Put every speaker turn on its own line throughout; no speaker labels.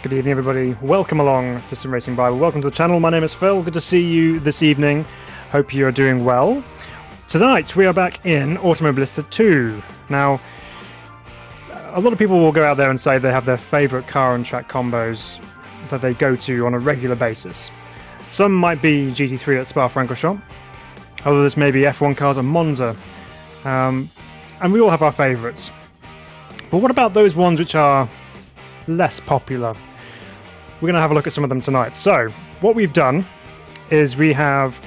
Good evening, everybody. Welcome along to Sim Racing Bible. Welcome to the channel. My name is Phil. Good to see you this evening. Hope you are doing well. Tonight we are back in Automobilista 2. Now, a lot of people will go out there and say they have their favourite car and track combos that they go to on a regular basis. Some might be GT3 at Spa-Francorchamps. Others may be F1 cars at Monza. And we all have our favourites. But what about those ones which are less popular? We're going to have a look at some of them tonight. So, what we've done is we have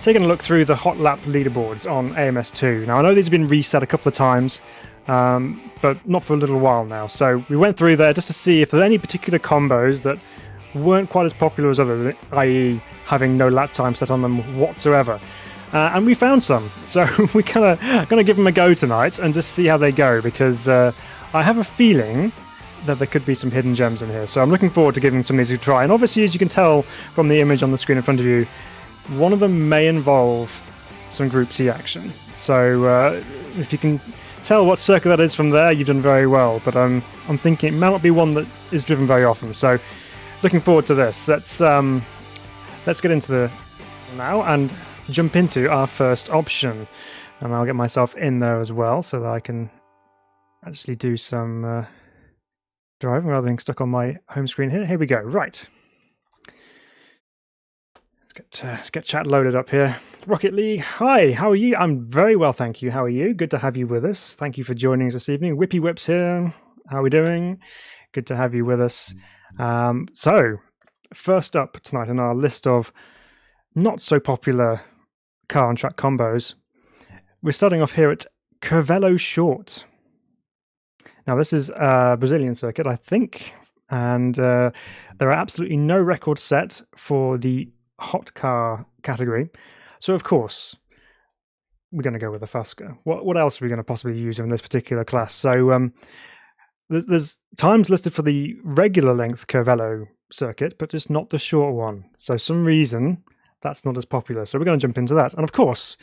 taken a look through the hot lap leaderboards on AMS2. Now, I know these have been reset a couple of times, but not for a little while now. So, we went through there just to see if there are any particular combos that weren't quite as popular as others, i.e. having no lap time set on them whatsoever. And we found some. So, we're going to give them a go tonight and just see how they go, because I have a feeling that there could be some hidden gems in here. So I'm looking forward to giving some of these a try. And obviously, as you can tell from the image on the screen in front of you, one of them may involve some Group C action. So if you can tell what circuit that is from there, you've done very well. But I'm thinking it might not be one that is driven very often. So looking forward to this. Let's get into the now and jump into our first option. And I'll get myself in there as well so that I can actually do some driving rather than stuck on my home screen here. Here we go. Right. Let's get chat loaded up here. Rocket League. Hi, how are you? I'm very well, thank you. How are you? Good to have you with us. Thank you for joining us this evening. Whippy Whips here. How are we doing? Good to have you with us. So, first up tonight in our list of not so popular car and track combos, we're starting off here at Curvelo Short. Now, this is a Brazilian circuit, I think, and there are absolutely no records set for the hot car category. So, of course, we're going to go with the Fusca. What else are we going to possibly use in this particular class? So, there's times listed for the regular length Curvelo circuit, but just not the short one. So, some reason that's not as popular. So, we're going to jump into that. And, of course,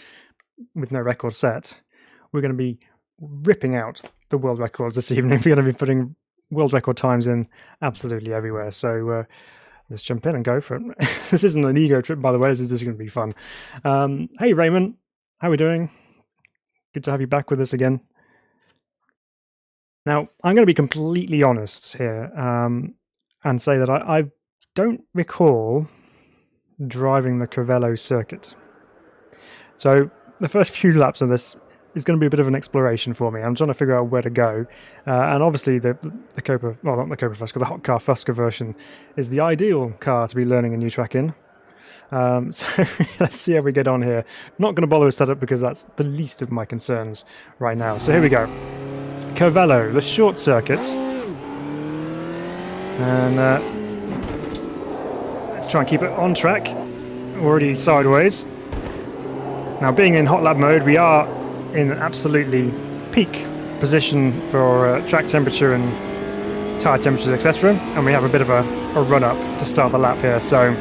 with no record set, we're going to be ripping out the world records this evening. We're going to be putting world record times in absolutely everywhere. So let's jump in and go for it. This isn't an ego trip, by the way. This is just going to be fun. Hey, Raymond. How are we doing? Good to have you back with us again. Now, I'm going to be completely honest here and say that I don't recall driving the Curvelo circuit. So the first few laps of this is going to be a bit of an exploration for me. I'm trying to figure out where to go. And obviously the Copa, well, not the Copa Fusca, the hot car Fusca version is the ideal car to be learning a new track in. So let's see how we get on here. Not going to bother with setup because that's the least of my concerns right now. So here we go. Curvelo, the short circuit. And let's try and keep it on track. Already sideways. Now, being in hot lap mode, we are in absolutely peak position for track temperature and tyre temperatures, etc. And we have a bit of a run up to start the lap here. So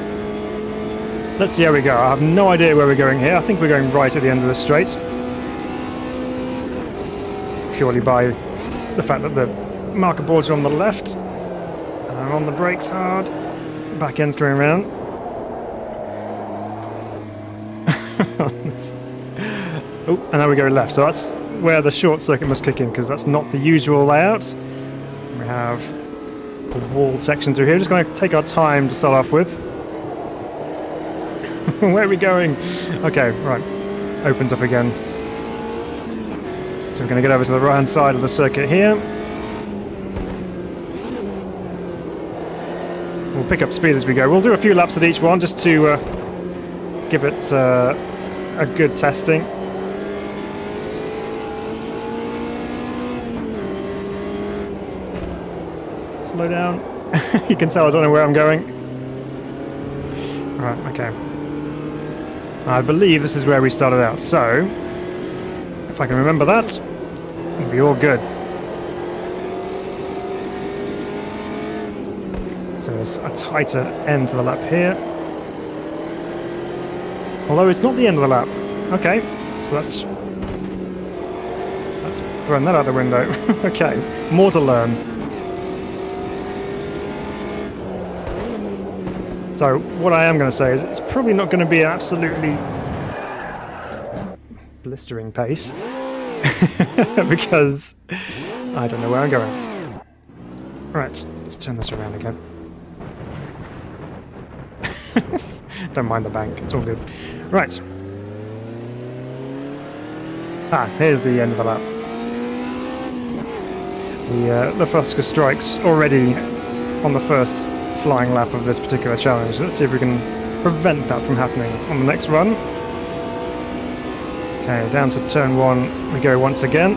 let's see how we go. I have no idea where we're going here. I think we're going right at the end of the straight, purely by the fact that the marker boards are on the left. And I'm on the brakes hard. Back end's going around. Oh, and now we go left. So that's where the short circuit must kick in, because that's not the usual layout. We have a walled section through here. Just going to take our time to start off with. Where are we going? Okay, right. Opens up again. So we're going to get over to the right-hand side of the circuit here. We'll pick up speed as we go. We'll do a few laps at each one just to give it a good testing. Slow down. You can tell I don't know where I'm going. Right, okay. I believe this is where we started out, so if I can remember that, it'll be all good. So there's a tighter end to the lap here. Although it's not the end of the lap. Okay, so that's throwing that out the window. Okay, more to learn. So what I am going to say is it's probably not going to be an absolutely blistering pace because I don't know where I'm going. Right, let's turn this around again. Don't mind the bank, it's all good. Right. Here's the end of the lap. The Fusca strikes already on the first flying lap of this particular challenge. Let's see if we can prevent that from happening on the next run. Okay, down to turn 1 we go once again.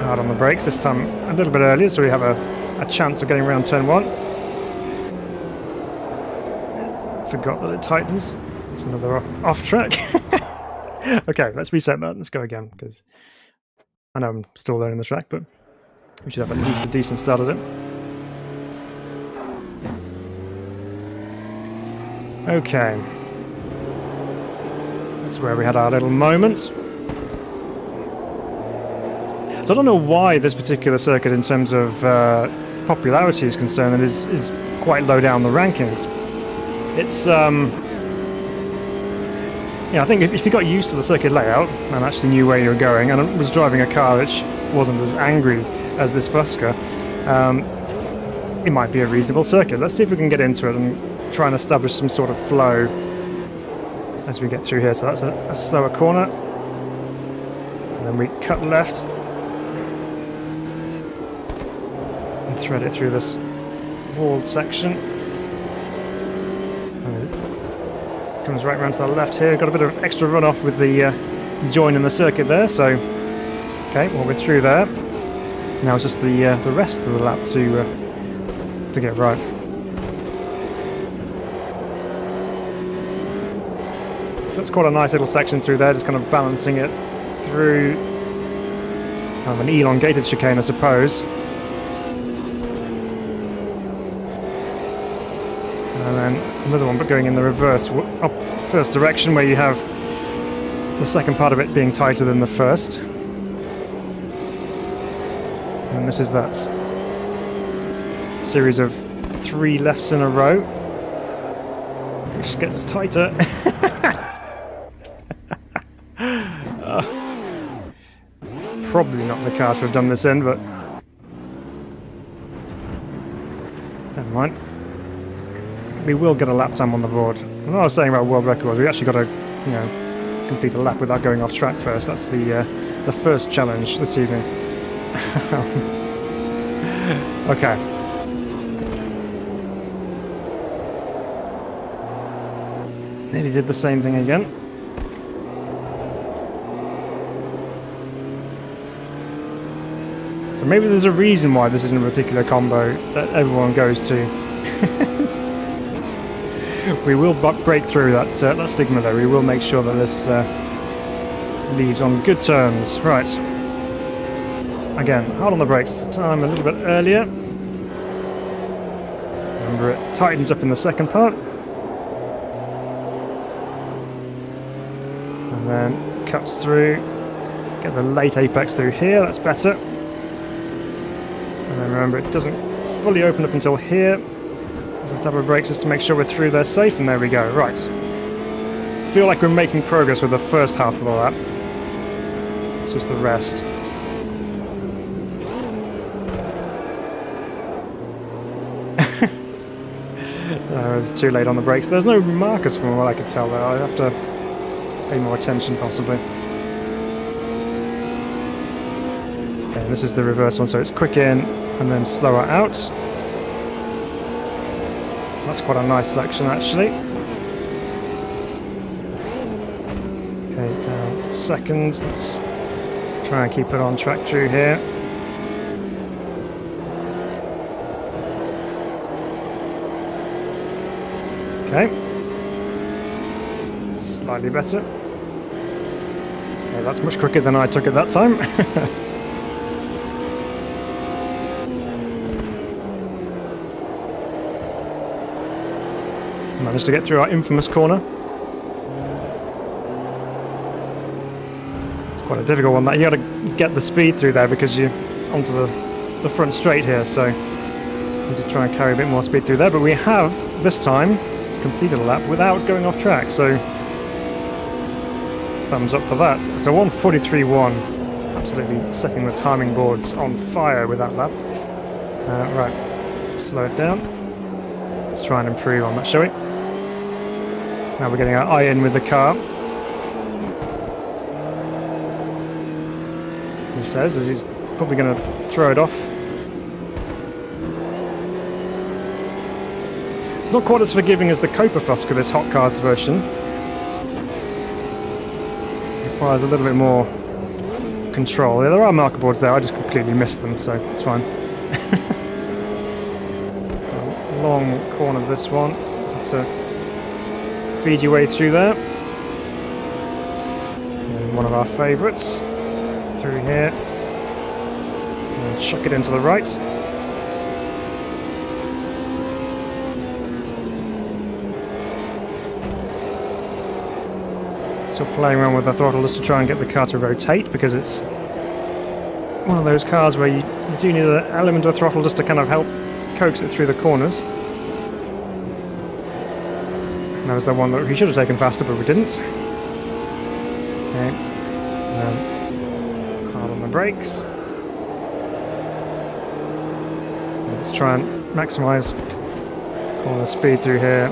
Hard on the brakes, this time a little bit earlier, so we have a chance of getting around turn 1. Forgot that it tightens. It's another off track. Okay, let's reset that. Let's go again, because I know I'm still learning the track, but we should have at least a decent start at it. Okay. That's where we had our little moment. So I don't know why this particular circuit, in terms of popularity is concerned, is quite low down the rankings. It's yeah, I think if you got used to the circuit layout and actually knew where you were going, and was driving a car which wasn't as angry as this Fusca, it might be a reasonable circuit. Let's see if we can get into it and try and establish some sort of flow as we get through here. So that's a slower corner, and then we cut left and thread it through this walled section. Comes right round to the left here. Got a bit of extra runoff with the join in the circuit there, so okay, well, we're through there. Now it's just the rest of the lap to get right. So it's quite a nice little section through there, just kind of balancing it through kind of an elongated chicane, I suppose. And then another one, but going in the reverse, first direction, where you have the second part of it being tighter than the first. And this is that series of 3 lefts in a row, which gets tighter. Probably not the car to have done this in, but never mind. We will get a lap time on the board. And what I was saying about world records, we actually got to, you know, complete a lap without going off track first. That's the first challenge this evening. Okay. Nearly did the same thing again. So maybe there's a reason why this isn't a particular combo that everyone goes to. We will break through that stigma, though. We will make sure that this leaves on good terms. Right. Again, hard on the brakes this time, a little bit earlier. Remember, it tightens up in the second part. And then cuts through. Get the late apex through here, that's better. And then remember, it doesn't fully open up until here. Double brakes just to make sure we're through there safe, and there we go. Right. Feel like we're making progress with the first half of the lap. It's just the rest. It's too late on the brakes. There's no markers from what I could tell there. I have to pay more attention possibly. Okay, and this is the reverse one, so it's quick in and then slower out. That's quite a nice section, actually. Okay, down to seconds. Let's try and keep it on track through here. Okay. Slightly better. Okay, that's much quicker than I took it that time. Managed to get through our infamous corner. It's quite a difficult one. That you got to get the speed through there because you're onto the front straight here, so need to try and carry a bit more speed through there. But we have this time completed a lap without going off track, so thumbs up for that. So 1:43.1, absolutely setting the timing boards on fire with that lap. Right, slow it down. Let's try and improve on that, shall we? Now we're getting our eye in with the car. He says, as he's probably going to throw it off. It's not quite as forgiving as the Copa Fusca, this hot cars version. Requires a little bit more control. Yeah, there are marker boards there, I just completely missed them, so it's fine. Long corner of this one, just have to feed your way through there. And one of our favourites, through here, and chuck it into the right. Still playing around with the throttle just to try and get the car to rotate, because it's one of those cars where you do need an element of throttle just to kind of help coax it through the corners. And that was the one that we should have taken faster, but we didn't. Okay. Hard on the brakes. Let's try and maximise all the speed through here.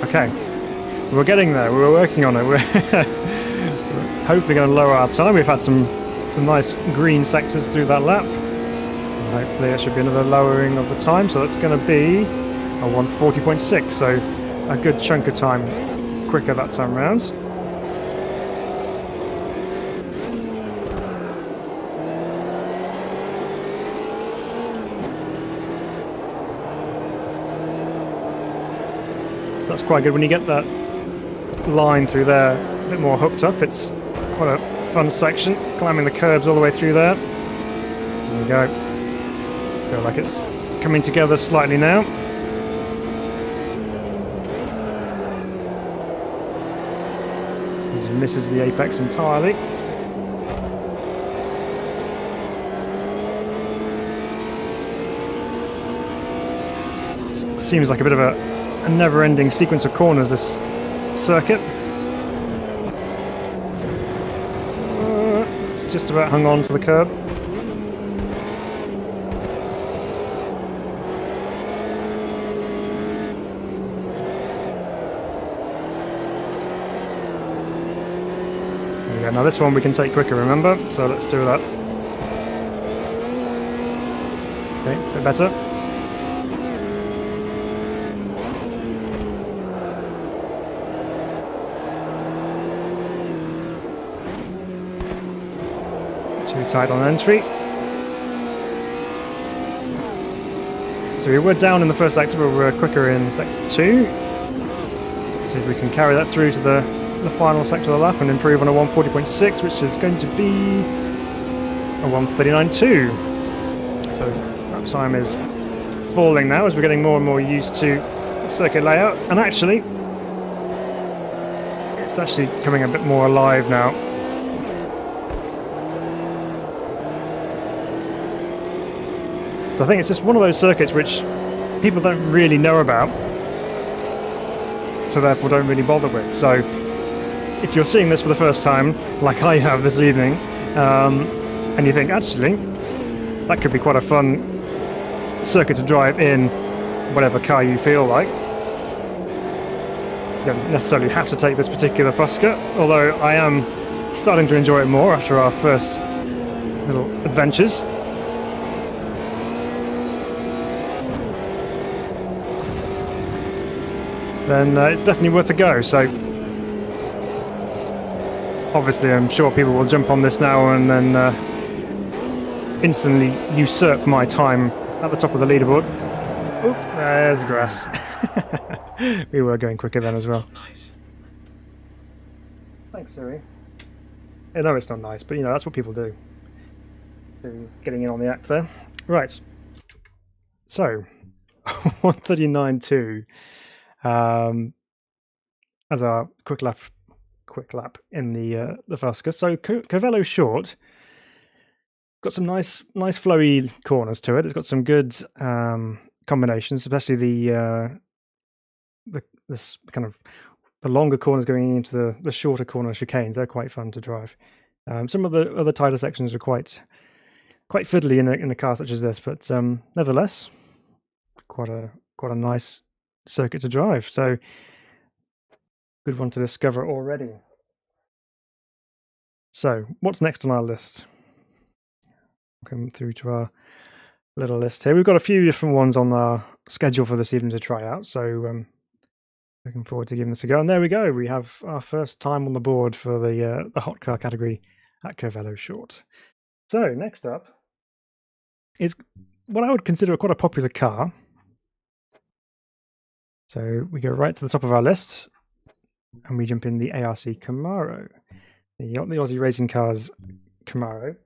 Okay. We're getting there. We're working on it. We're hopefully going to lower our time. We've had some nice green sectors through that lap. And hopefully it should be another lowering of the time. So that's going to be a 1:40.6. So a good chunk of time quicker that time round. So that's quite good when you get that line through there a bit more hooked up. It's quite a fun section, climbing the curbs all the way through there. There we go. Feel like it's coming together slightly now. As he misses the apex entirely. It seems like a bit of a never-ending sequence of corners, this circuit. It's just about hung on to the curb. There we go. Now this one we can take quicker, remember? So let's do that. Okay, a bit better. Too tight on entry. So we were down in the first sector, but we're quicker in sector 2. Let's see if we can carry that through to the final sector of the lap and improve on a 1:40.6, which is going to be a 1:39.2. So lap time is falling now as we're getting more and more used to the circuit layout. And actually, it's actually coming a bit more alive now. So I think it's just one of those circuits which people don't really know about, so therefore don't really bother with. So if you're seeing this for the first time, like I have this evening, and you think, actually, that could be quite a fun circuit to drive in whatever car you feel like. You don't necessarily have to take this particular Fusca, although I am starting to enjoy it more after our first little adventures. Then it's definitely worth a go. So obviously I'm sure people will jump on this now and then instantly usurp my time at the top of the leaderboard. Oop, there's grass. We were going quicker then as well.
Nice.
Thanks, Siri. I know it's not nice, but you know, that's what people do. Getting in on the act there. Right. So 1:39.2. As our quick lap in the Fusca. So Curvelo short, got some nice flowy corners to it. It's got some good combinations, especially the this kind of the longer corners going into the shorter corner chicanes. They're quite fun to drive. Some of the other tighter sections are quite fiddly in a car such as this, but nevertheless, quite a nice circuit to drive. So good one to discover already. So what's next on our list? Come through to our little list here. We've got a few different ones on our schedule for this evening to try out. So looking forward to giving this a go. And there we go. We have our first time on the board for the hot car category at Curvelo Short. So next up is what I would consider quite a popular car. So we go right to the top of our list and we jump in the ARC Camaro, the Aussie Racing Cars Camaro,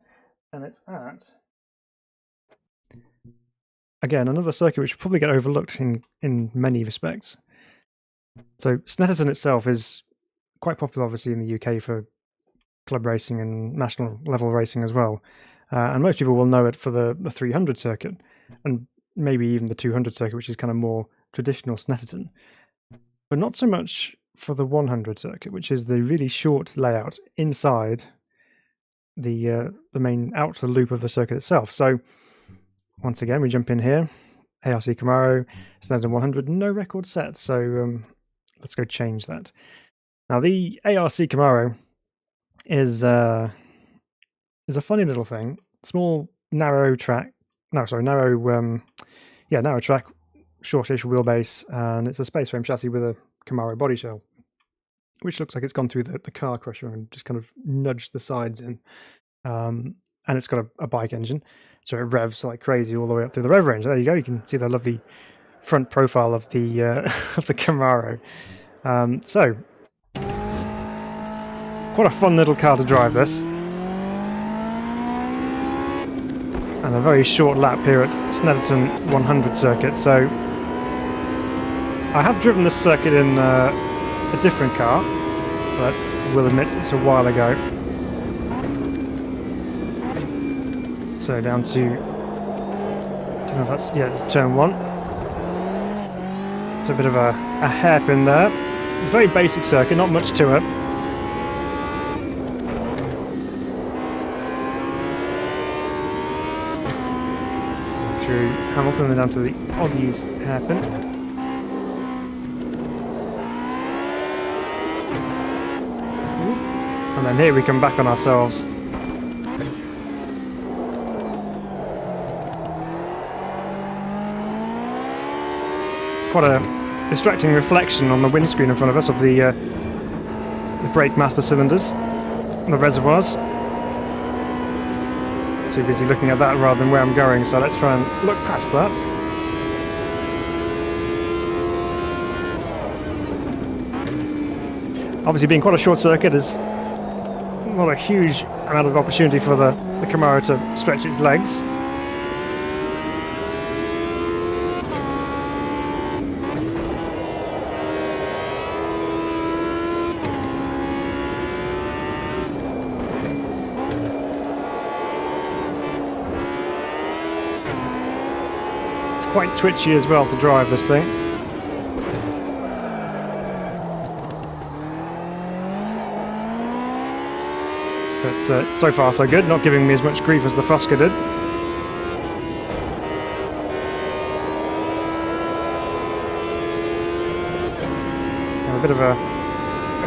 and it's at, again, another circuit which will probably get overlooked in many respects. So Snetterton itself is quite popular, obviously, in the UK for club racing and national level racing as well. And most people will know it for the 300 circuit and maybe even the 200 circuit, which is kind of more traditional Snetterton. But not so much for the 100 circuit, which is the really short layout inside the main outer loop of the circuit itself. So once again, we jump in here. ARC Camaro, Snetterton 100, no record set. So let's go change that. Now the ARC Camaro is a funny little thing. Small, narrow track. No, sorry, narrow track, shortish wheelbase, and it's a space frame chassis with a Camaro body shell, which looks like it's gone through the car crusher and just kind of nudged the sides in. And it's got a bike engine, so it revs like crazy all the way up through the rev range. There you go. You can see the lovely front profile of the of the Camaro. So quite a fun little car to drive this. And a very short lap here at Snetterton 100 circuit. So I have driven this circuit in a different car, but I will admit it's a while ago. So down to, I don't know if that's, yeah, it's turn 1. It's a bit of a hairpin there. It's a very basic circuit, not much to it. Through Hamilton and down to the Auggie's hairpin. And then here we come back on ourselves. Quite a distracting reflection on the windscreen in front of us of the brake master cylinders, the reservoirs. Too busy looking at that rather than where I'm going, so let's try and look past that. Obviously, being quite a short circuit, is not a huge amount of opportunity for the Camaro to stretch its legs. Quite twitchy as well to drive this thing. But so far so good, not giving me as much grief as the Fusca did. And a bit of a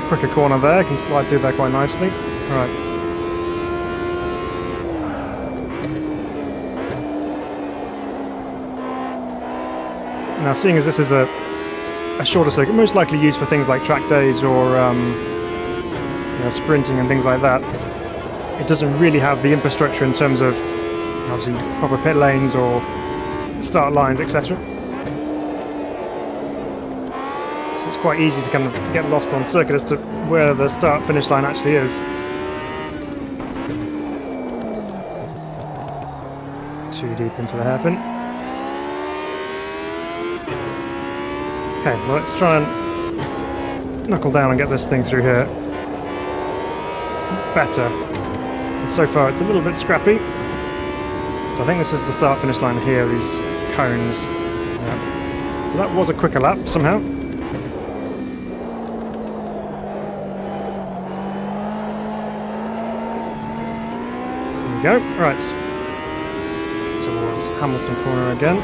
quicker corner there, can slide through there quite nicely. Alright. Now, seeing as this is a shorter circuit, most likely used for things like track days or sprinting and things like that, it doesn't really have the infrastructure in terms of obviously proper pit lanes or start lines, etc. So it's quite easy to kind of get lost on circuit as to where the start-finish line actually is. Too deep into the hairpin. Okay, well, let's try and knuckle down and get this thing through here better. And so far it's a little bit scrappy. So I think this is the start-finish line here, these cones. So that was a quicker lap somehow. There we go. Right. Towards Hamilton corner again.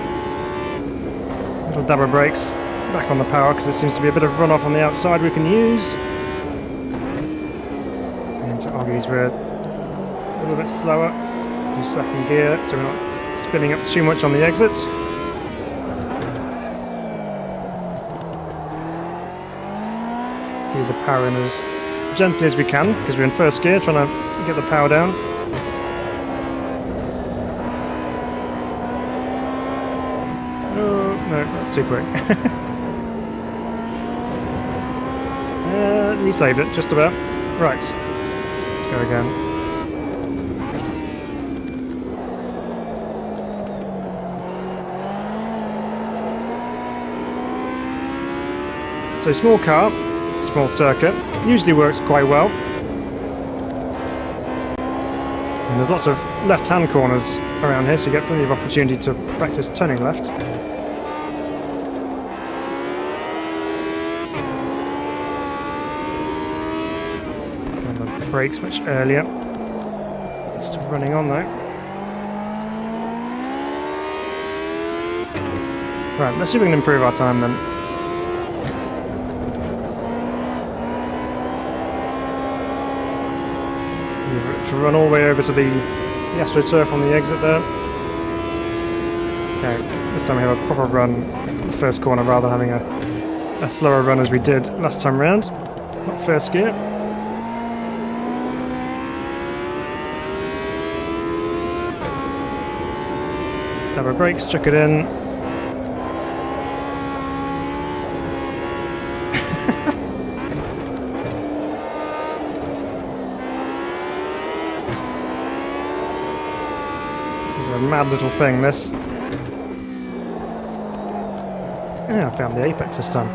Little dab of brakes. Back on the power because there seems to be a bit of runoff on the outside we can use. Into Oggies, we're a little bit slower. Use second gear so we're not spinning up too much on the exits. Give the power in as gently as we can because we're in first gear trying to get the power down. Oh no, that's too quick. We saved it just about. Right, let's go again. So small car, small circuit, usually works quite well. And there's lots of left-hand corners around here, so you get plenty of opportunity to practice turning left. And the brakes much earlier. It's still running on though. Right, let's see if we can improve our time then. To run all the way over to the AstroTurf on the exit there. Okay, this time we have a proper run in the first corner rather than having a slower run as we did last time round. It's not first gear. Have our brakes, chuck it in. A mad little thing, this. Yeah, I found the apex this time.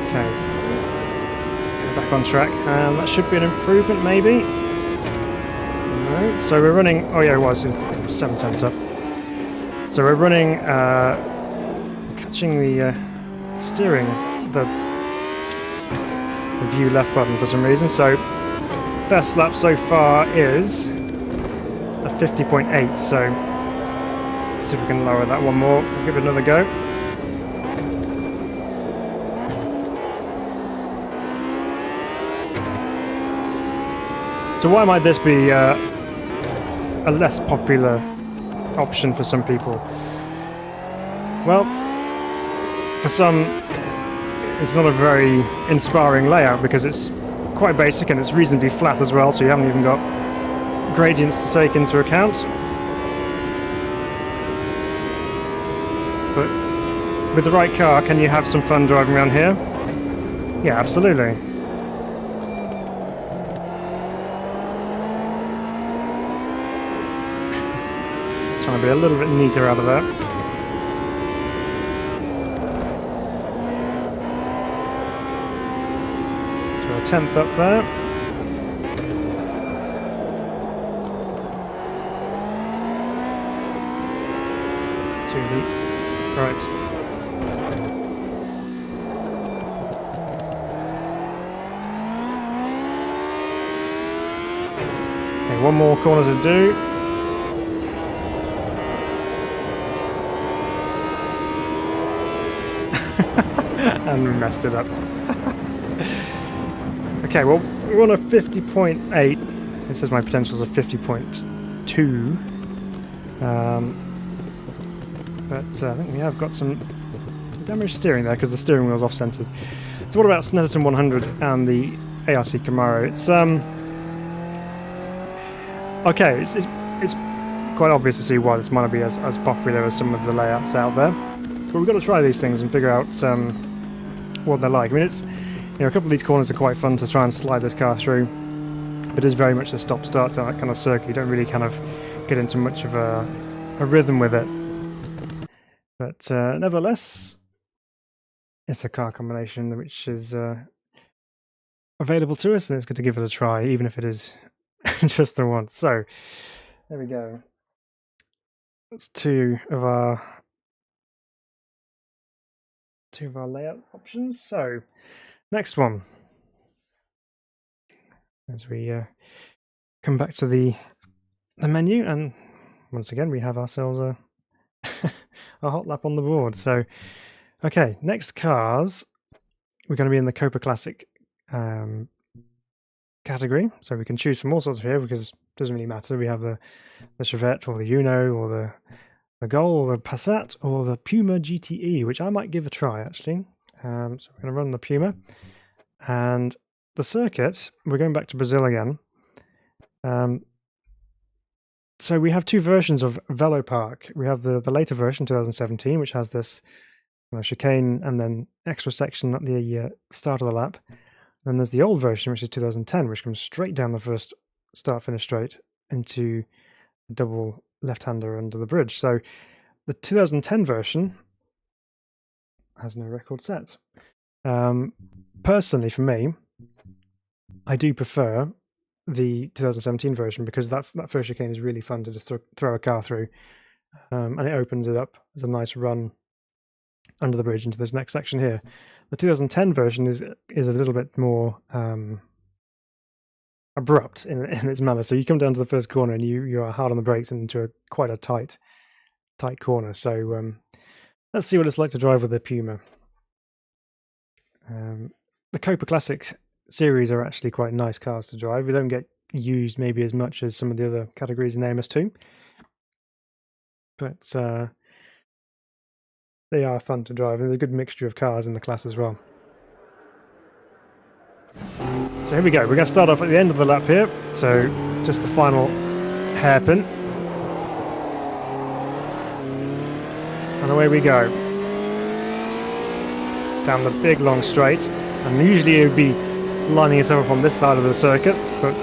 Okay. Get back on track, and that should be an improvement, maybe. No. So we're running. Oh yeah, it was 7/10 up. So we're running. The steering, the view left button for some reason, so best lap so far is a 50.8, so let's see if we can lower that one more. We'll give it another go. So why might this be a less popular option for some people? Well, for some, it's not a very inspiring layout because it's quite basic and it's reasonably flat as well, so you haven't even got gradients to take into account. But with the right car, can you have some fun driving around here? Yeah, absolutely. Trying to be a little bit neater out of that. So a 10th up there. Too deep. Right. Okay, one more corner to do. And we messed it up. Okay, well, we're on a 50.8. It says my potential's a 50.2. But I think we have got some damaged steering there because the steering wheel's off-centered. So what about Snetterton 100 and the ARC Camaro? It's okay. It's quite obvious to see why this might not be as popular as some of the layouts out there. But we've got to try these things and figure out what they're like. I mean, it's a couple of these corners are quite fun to try and slide this car through, but it is very much a stop-start, so that kind of circuit. You don't really kind of get into much of a rhythm with it. But nevertheless, it's a car combination which is available to us, and it's good to give it a try, even if it is just the once. So there we go. That's two of our layout options. So next one, as we come back to the menu, and once again we have ourselves a a hot lap on the board. So okay, next cars, we're going to be in the Copa Classic category, so we can choose from all sorts of here because it doesn't really matter. We have the Chevette or the Uno or the Gol or the Passat or the Puma GTE, which I might give a try actually. So we're going to run the Puma, and the circuit, we're going back to Brazil again. So we have two versions of Velopark. We have the later version, 2017, which has this chicane and then extra section at the start of the lap. Then there's the old version, which is 2010, which comes straight down the first start-finish straight into a double left-hander under the bridge. So the 2010 version has no record set. Personally, for me, I do prefer the 2017 version because that first chicane is really fun to just throw a car through, and it opens it up as a nice run under the bridge into this next section here. The 2010 version is a little bit more abrupt in its manner. So you come down to the first corner and you are hard on the brakes into quite a tight corner. So let's see what it's like to drive with the Puma. The Copa Classic series are actually quite nice cars to drive. We don't get used maybe as much as some of the other categories in AMS2, but they are fun to drive, and there's a good mixture of cars in the class as well. So here we go. We're going to start off at the end of the lap here, so just the final hairpin, and away we go down the big long straight. And usually it would be lining itself up on this side of the circuit, but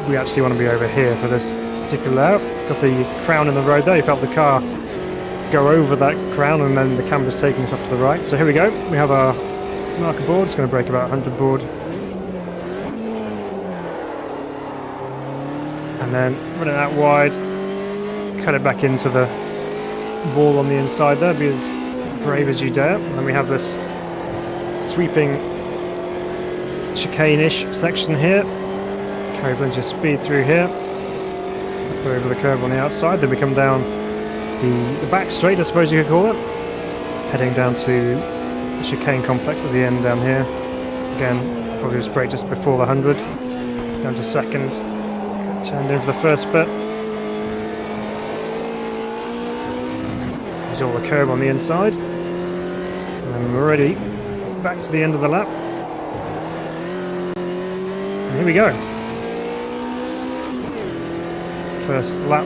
we actually want to be over here for this particular layout. Got the crown in the road there. You felt the car go over that crown, and then the camera's taking us off to the right. So here we go. We have our marker board. It's going to break about 100 board. And then run it out wide, cut it back into the wall on the inside there. Be as brave as you dare. And then we have this sweeping chicane-ish section here. Carry plenty of speed through here. Go over the curve on the outside. Then we come down the back straight, I suppose you could call it, heading down to the chicane complex at the end down here. Again, probably was brake just before the 100, down to second, turned in for the first bit. There's all the curve on the inside, and then we're ready back to the end of the lap. And here we go. First lap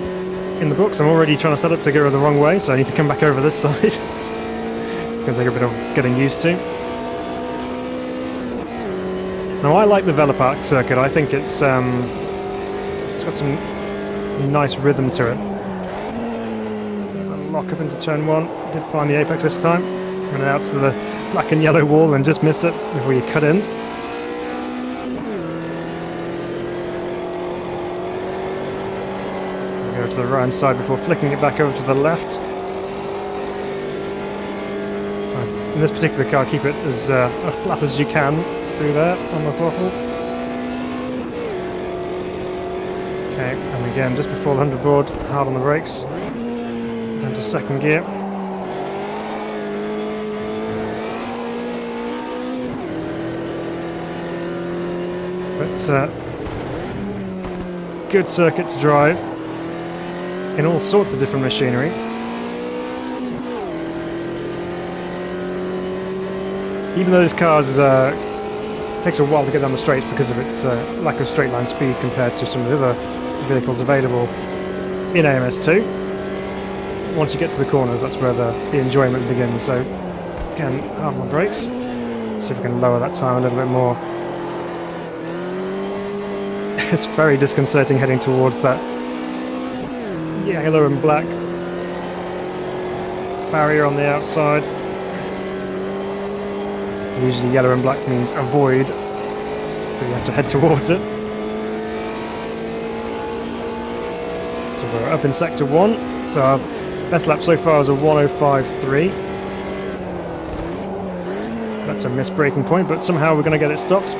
in the books. I'm already trying to set up to go the wrong way, so I need to come back over this side. It's going to take a bit of getting used to. Now I like the Velopark circuit. I think it's got some nice rhythm to it. Lock up into turn one. Did find the apex this time. Run it out to the black and yellow wall and just miss it before you cut in. To the right hand side before flicking it back over to the left. In this particular car, keep it as flat as you can through there on the throttle. Okay, and again just before the 100 board, hard on the brakes. Down to second gear. But good circuit to drive in all sorts of different machinery. Even though this car takes a while to get down the straights because of its lack of straight line speed compared to some of the other vehicles available in AMS2. Once you get to the corners, that's where the enjoyment begins. So again, hard on the brakes. See if we can lower that time a little bit more. It's very disconcerting heading towards that yellow and black barrier on the outside. Usually yellow and black means avoid but you have to head towards it. So we're up in sector 1. So our best lap so far is a 1:05.3. That's a missed braking point, but somehow we're going to get it stopped.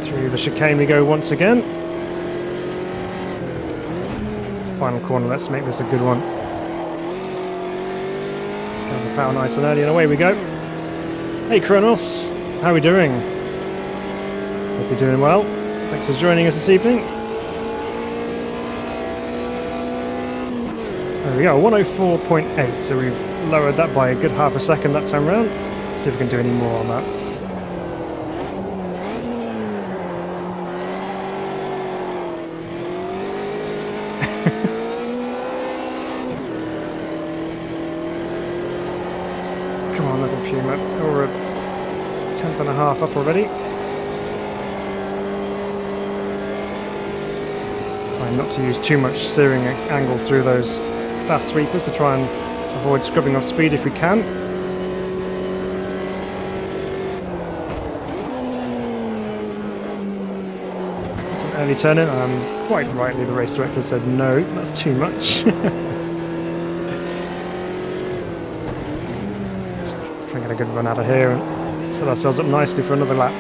Through the chicane we go once again. It's the final corner, let's make this a good one. Got the power nice and early, and away we go. Hey Kronos, how are we doing? Hope you're doing well. Thanks for joining us this evening. There we go, 1:04.8, so we've lowered that by a good half a second that time round. Let's see if we can do any more on that. Come on, little Puma. Oh, we're a tenth and a half up already. Try not to use too much steering angle through those fast sweepers to try and avoid scrubbing off speed if we can. It's an early turn in. Quite rightly the race director said no, that's too much. Let's try and get a good run out of here and set ourselves up nicely for another lap.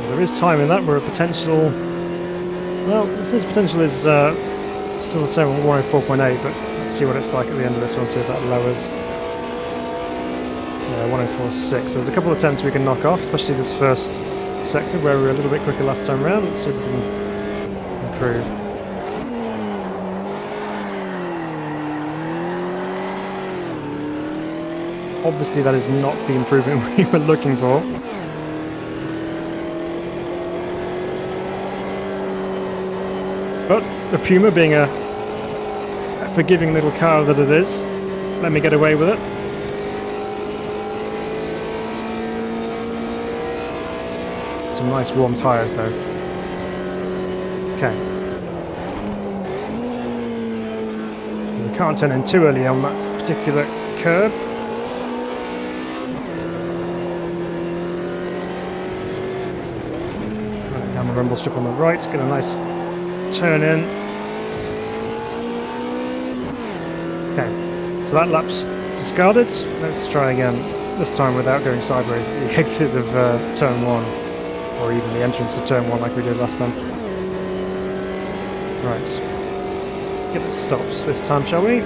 There is time in that. We're a potential... Well, this potential is still the same on 1:04.8, but let's see what it's like at the end of this one, see if that lowers. Yeah, 1:04.6. There's a couple of tenths we can knock off, especially this first sector where we were a little bit quicker last time round. Let's see if we can improve. Obviously that is not the improvement we were looking for. But the Puma, being a forgiving little car that it is, let me get away with it. Some nice warm tyres though. Okay. We can't turn in too early on that particular curb. Right down the rumble strip on the right, get a nice turn in. Okay, so that lap's discarded. Let's try again, this time without going sideways at the exit of turn 1, or even the entrance of turn 1 like we did last time. Right, get the stops this time, shall we?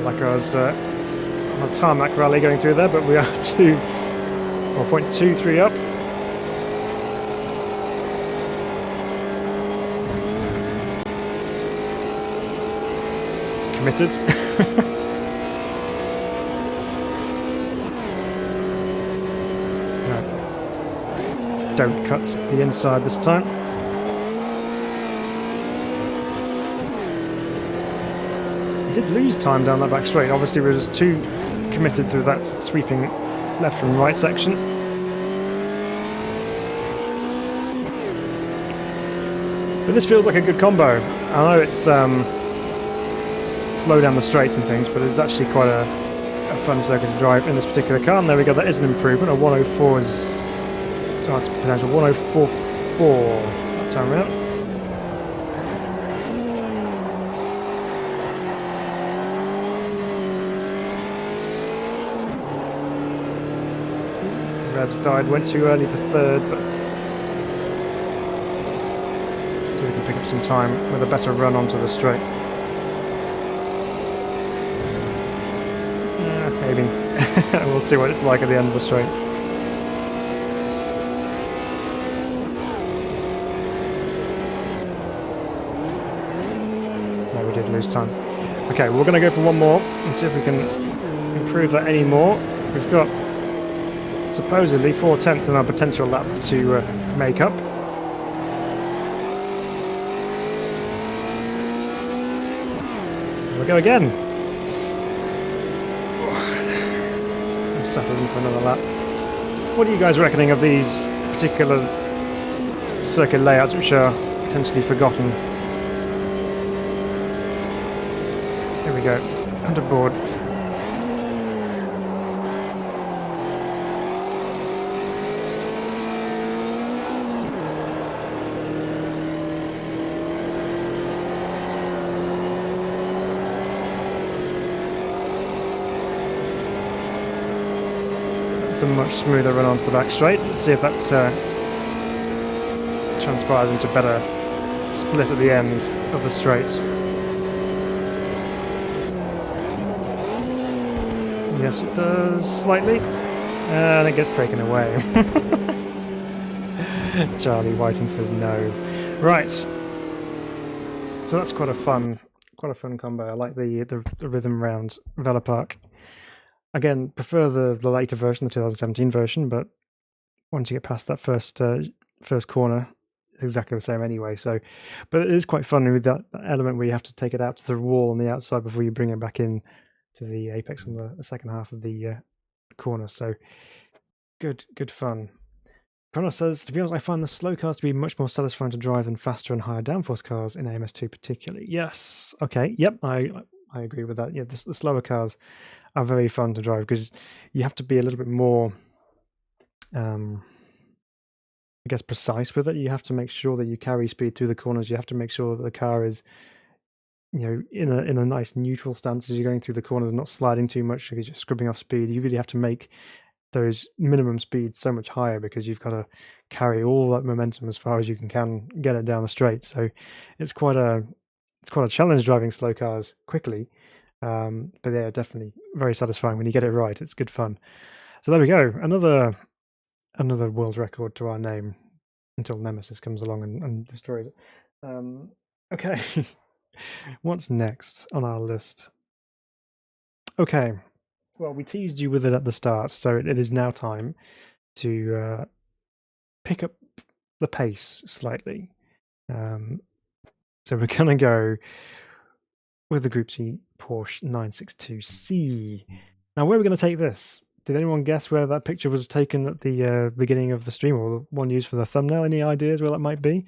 Like I was on a tarmac rally going through there, but we are 0.23 up. It's committed. No. Don't cut the inside this time. Did lose time down that back straight. Obviously we were just too committed through that sweeping left and right section. But this feels like a good combo. I know it's slow down the straights and things, but it's actually quite a fun circuit to drive in this particular car. And there we go, that is an improvement. A 1:04 is... Oh, it's potential 1:04.4 that time around. Rebs died, went too early to third, but so we can pick up some time with a better run onto the straight. Maybe. We'll see what it's like at the end of the straight. No, we did lose time. Okay, we're going to go for one more and see if we can improve that any more. We've got supposedly 4 tenths in our potential lap to make up. Here we go again. I'm settled in for another lap. What are you guys reckoning of these particular circuit layouts, which are potentially forgotten. Here we go, underboard. A much smoother run onto the back straight. Let's see if that transpires into better split at the end of the straight. Yes, it does slightly, and it gets taken away. Charlie Whiting says no. Right, so that's quite a fun combo. I like the rhythm round Velopark. Again, prefer the later version, the 2017 version, but once you get past that first corner, it's exactly the same anyway. So, but it is quite fun with that element where you have to take it out to the wall on the outside before you bring it back in to the apex on the second half of the corner. So, good fun. Kronos says, to be honest, I find the slow cars to be much more satisfying to drive than faster and higher downforce cars in AMS2 particularly. Yes, okay, yep, I agree with that. Yeah, the slower cars are very fun to drive because you have to be a little bit more, I guess, precise with it. You have to make sure that you carry speed through the corners. You have to make sure that the car is, in a nice neutral stance as you're going through the corners and not sliding too much because you're scribbling off speed. You really have to make those minimum speeds so much higher because you've got to carry all that momentum as far as you can get it down the straight. So it's quite a challenge driving slow cars quickly. But they're definitely very satisfying when you get it right. It's good fun. So there we go. Another world record to our name until Nemesis comes along and destroys it. Okay. What's next on our list? Okay. Well, we teased you with it at the start, so it is now time to pick up the pace slightly. So we're going to go with the Group C Porsche 962C. Now, where are we going to take this? Did anyone guess where that picture was taken at the beginning of the stream, or the one used for the thumbnail? Any ideas where that might be?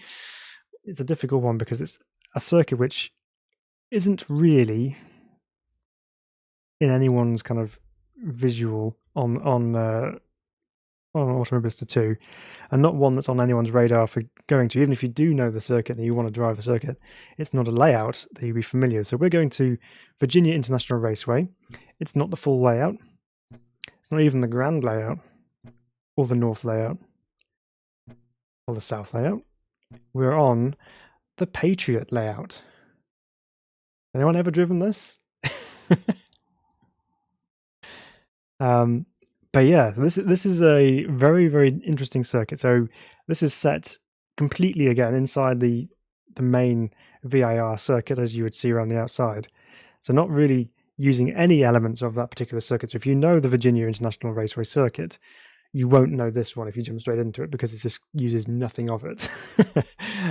It's a difficult one because it's a circuit which isn't really in anyone's kind of visual on Automobilista 2, and not one that's on anyone's radar for going to. Even if you do know the circuit and you want to drive a circuit, it's not a layout that you'll be familiar with. So we're going to Virginia International Raceway. It's not the full layout. It's not even the Grande layout, or the North layout, or the South layout. We're on the Patriot layout. Anyone ever driven this? But yeah, this is a very, very interesting circuit. So this is set completely again inside the main VIR circuit, as you would see around the outside. So not really using any elements of that particular circuit. So if you know the Virginia International Raceway circuit, you won't know this one if you jump straight into it because it just uses nothing of it.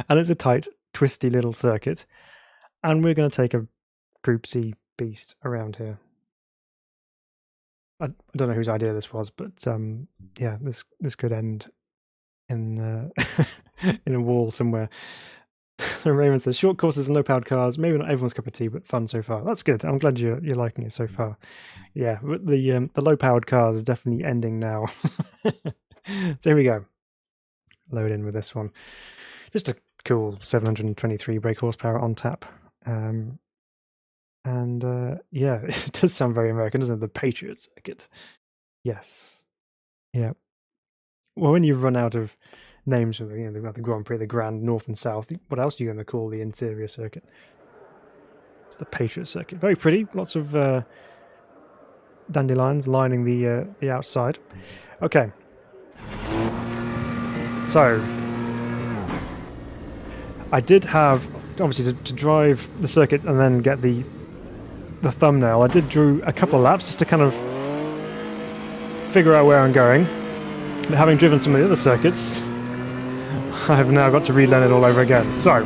And it's a tight, twisty little circuit. And we're going to take a Group C beast around here. I don't know whose idea this was, but yeah, this could end in in a wall somewhere. Raymond says, short courses and low-powered cars, maybe not everyone's cup of tea, but fun so far. That's good. I'm glad you're liking it so far. Yeah, but the low-powered cars is definitely ending now. So here we go. Load in with this one. Just a cool 723 brake horsepower on tap. And yeah, it does sound very American, doesn't it? The Patriot circuit. Yes. Yeah. Well, when you run out of names for they've got the Grand Prix, the Grande, North and South, what else are you going to call the interior circuit? It's the Patriot circuit. Very pretty. Lots of dandelions lining the outside. Okay. So I did have, obviously, to drive the circuit and then get the thumbnail, I did do a couple of laps just to kind of figure out where I'm going. But having driven some of the other circuits, I've now got to relearn it all over again. So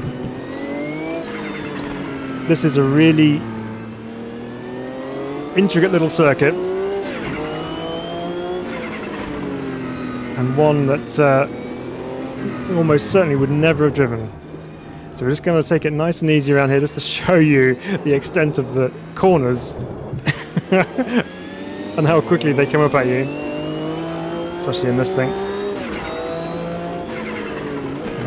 this is a really intricate little circuit, and one that almost certainly would never have driven So we're just going to take it nice and easy around here just to show you the extent of the corners and how quickly they come up at you, especially in this thing.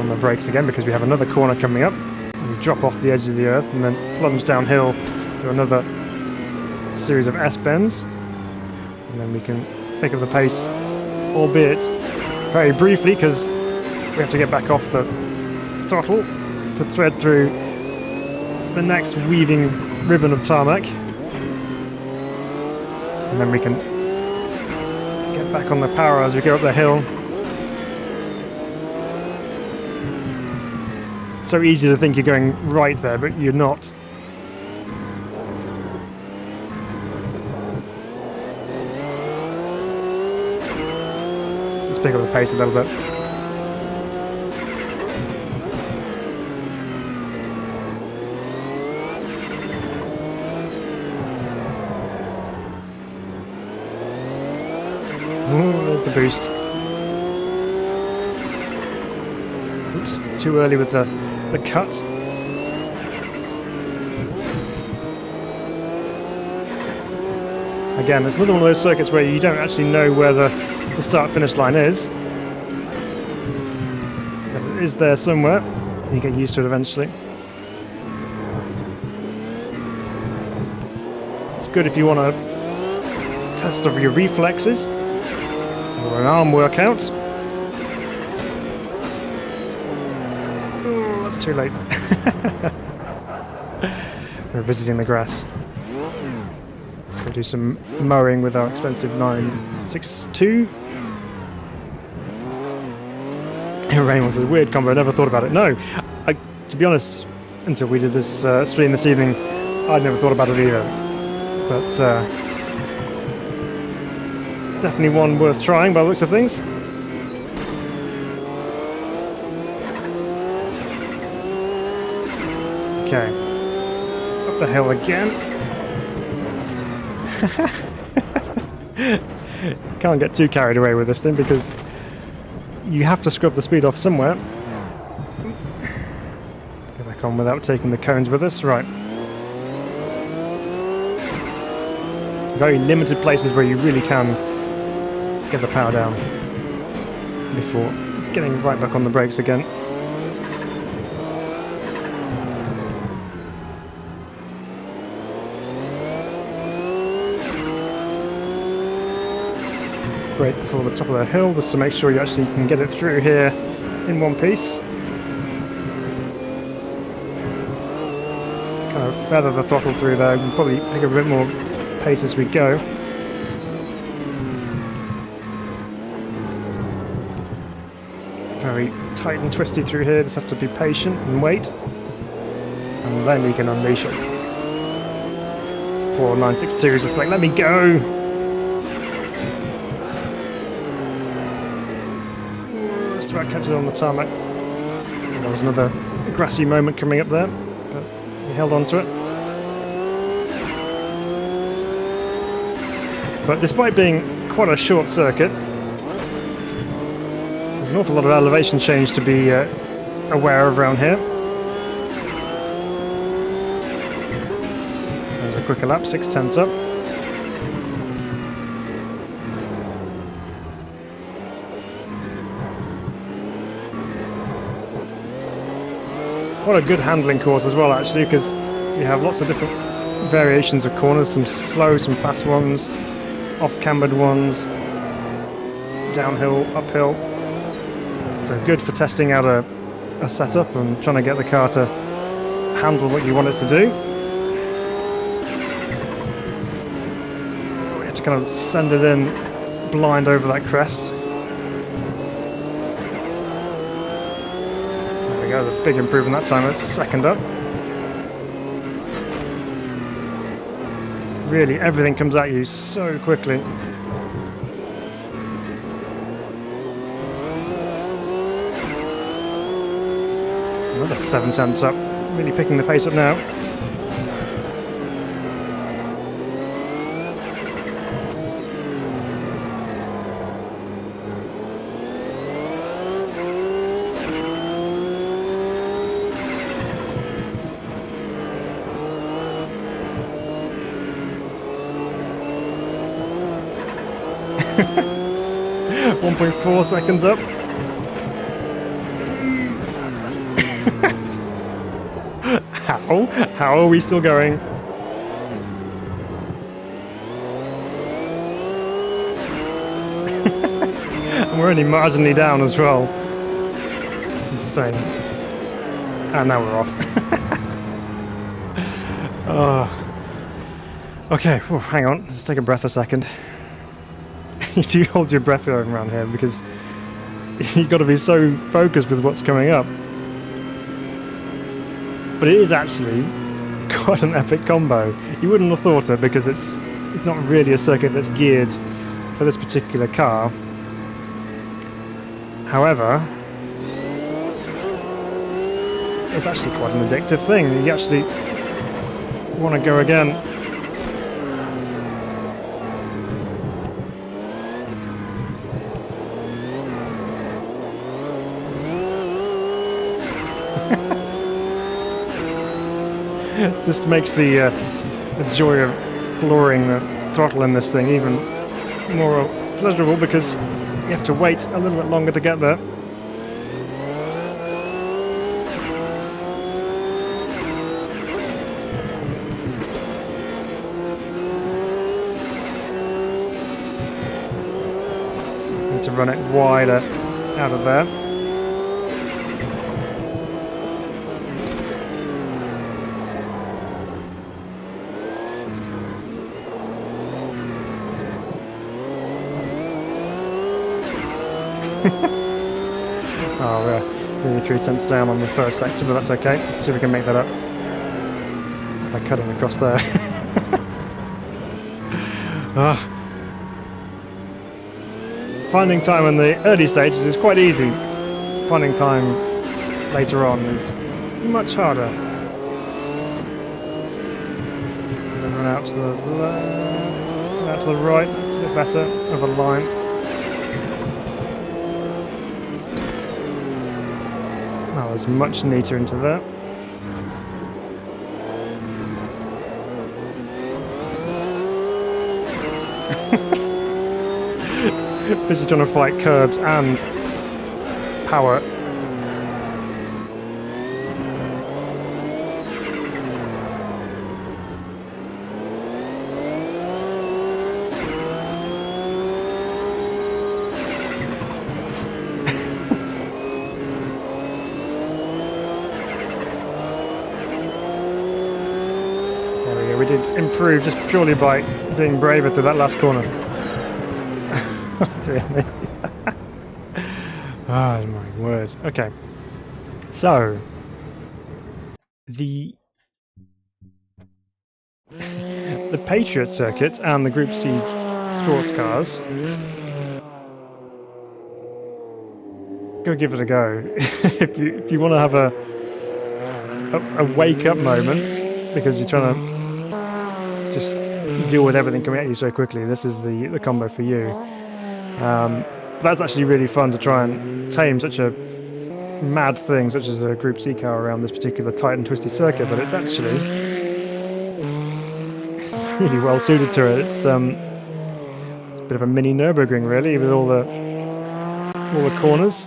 On the brakes again because we have another corner coming up. We drop off the edge of the earth and then plunge downhill to another series of S-bends, and then we can pick up the pace, albeit very briefly because we have to get back off the throttle to thread through the next weaving ribbon of tarmac, and then we can get back on the power as we go up the hill. It's so easy to think you're going right there, but you're not. Let's pick up the pace a little bit. Ooh, there's the boost. Oops, too early with the cut. Again, it's another one of those circuits where you don't actually know where the start-finish line is. But it is there somewhere. You get used to it eventually. It's good if you want to test over your reflexes or an arm workout. Ooh, that's too late. We're visiting the grass. Let's go do some mowing with our expensive 962. Rain was a weird combo, I never thought about it. No, to be honest, until we did this stream this evening, I'd never thought about it either. But definitely one worth trying by the looks of things. Okay, up the hill again. Can't get too carried away with this thing because you have to scrub the speed off somewhere. Go back on without taking the cones with us. Right. Very limited places where you really can get the power down before getting right back on the brakes again. Brake before the top of the hill just to make sure you actually can get it through here in one piece. Kind of feather the throttle through there. We can probably pick up a bit more pace as we go. Very tight and twisty through here, just have to be patient and wait, and then you can unleash it. Poor 962 is just like, let me go! Just about kept it on the tarmac. There was another grassy moment coming up there, but he held on to it. But despite being quite a short circuit, there's an awful lot of elevation change to be aware of around here. There's a quicker lap, 6/10 up. What a good handling course as well, actually, because you have lots of different variations of corners, some slow, some fast ones, off-cambered ones, downhill, uphill. So good for testing out a setup and trying to get the car to handle what you want it to do. We have to kind of send it in blind over that crest. There we go, a big improvement that time, a second up. Really, everything comes at you so quickly. Another 7/10 up, really picking the pace up now. 1.4 seconds up. How? How are we still going? And we're only marginally down as well. It's insane. And now we're off. Okay, hang on. Let's take a breath a second. You do hold your breath around here because you've got to be so focused with what's coming up. But it is actually quite an epic combo. You wouldn't have thought it because it's not really a circuit that's geared for this particular car. However, it's actually quite an addictive thing. You actually want to go again. It just makes the joy of flooring the throttle in this thing even more pleasurable because you have to wait a little bit longer to get there. Need to run it wider out of there. Oh, really 3/10 down on the first sector, but that's okay. Let's see if we can make that up by cutting across there. Finding time in the early stages is quite easy. Finding time later on is much harder. And then run out to the left, out to the right. That's a bit better of a line. Oh, there's much neater into there. Busy trying to fight curbs and power. We did improve just purely by being braver through that last corner. Dear me. Oh my word. Okay. So the Patriot circuit and the Group C sports cars, go give it a go. if you want to have a wake up moment because you're trying to just deal with everything coming at you so quickly, this is the combo for you. That's actually really fun to try and tame such a mad thing such as a Group C car around this particular tight and twisty circuit, but it's actually really well suited to it. It's a bit of a mini Nürburgring really, with all the corners.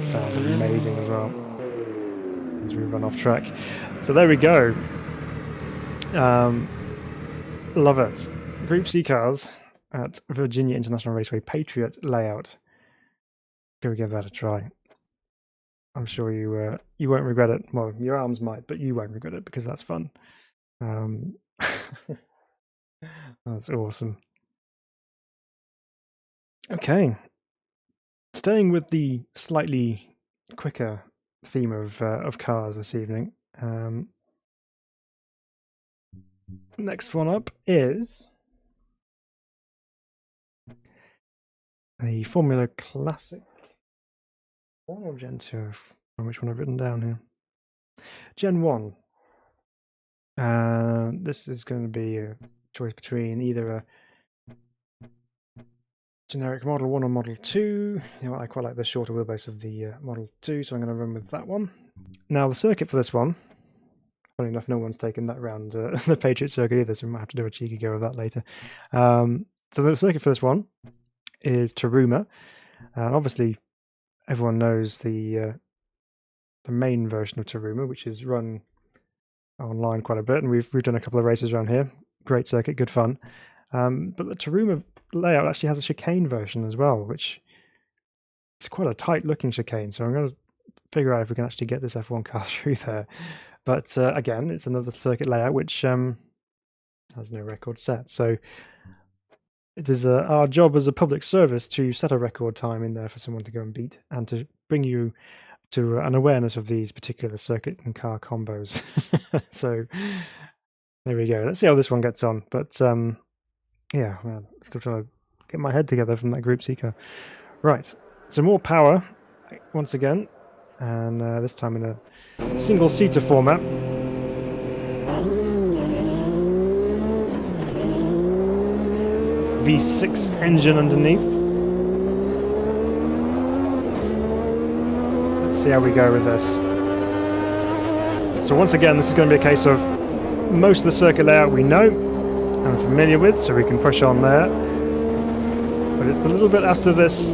Sounds amazing as well as we run off track. So there we go. Love it. Group C cars at Virginia International Raceway Patriot layout. Go give that a try. I'm sure you won't regret it. Well, your arms might, but you won't regret it because that's fun. That's awesome. Okay. Staying with the slightly quicker theme of cars this evening. Next one up is the Formula Classic 1 or Gen 2, which one I've written down here. Gen 1. This is going to be a choice between either a generic Model 1 or Model 2. You know, I quite like the shorter wheelbase of the Model 2, so I'm going to run with that one. Now, the circuit for this one, Funny enough, no one's taken that round the Patriot circuit either, so we might have to do a cheeky go of that later. So the circuit for this one is Taruma. Obviously, everyone knows the main version of Taruma, which is run online quite a bit, and we've done a couple of races around here. Great circuit, good fun. But the Taruma layout actually has a chicane version as well, which is quite a tight-looking chicane. So I'm going to figure out if we can actually get this F1 car through there. But again, it's another circuit layout which has no record set. So it is our job as a public service to set a record time in there for someone to go and beat, and to bring you to an awareness of these particular circuit and car combos. So there we go. Let's see how this one gets on. But yeah, well, still trying to get my head together from that Group C car. Right, so more power once again, and this time in a single-seater format. V6 engine underneath. Let's see how we go with this. So once again, this is going to be a case of most of the circuit layout we know and familiar with, so we can push on there. But it's a little bit after this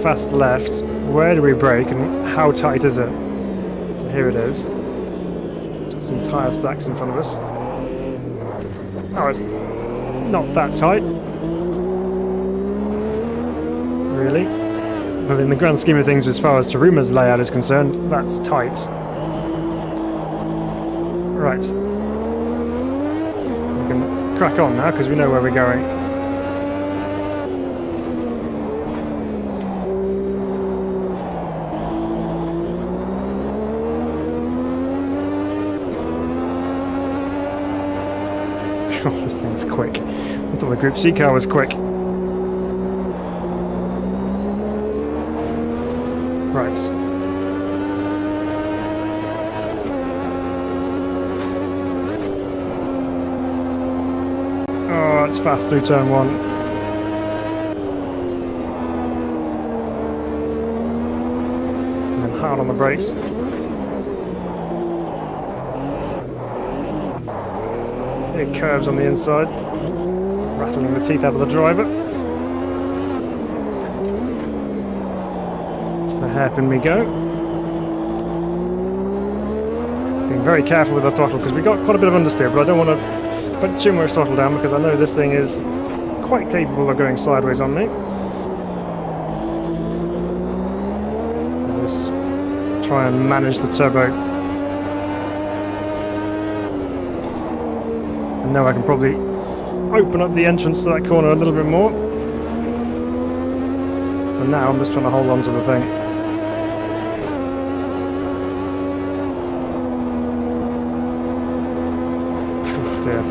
fast left. Where do we brake and how tight is it? So here it is. Got some tyre stacks in front of us. Oh, it's not that tight, really. But in the grand scheme of things, as far as Taruma's layout is concerned, that's tight. Right. We can crack on now because we know where we're going. Oh, this thing's quick. I thought the Group C car was quick. Right. Oh, that's fast through turn one. And then hard on the brakes. Big curves on the inside, rattling the teeth out of the driver. To the hairpin we go. Being very careful with the throttle because we got quite a bit of understeer, but I don't want to put too much throttle down because I know this thing is quite capable of going sideways on me. I'll just try and manage the turbo. And now I can probably open up the entrance to that corner a little bit more. For now, I'm just trying to hold on to the thing. Oh dear.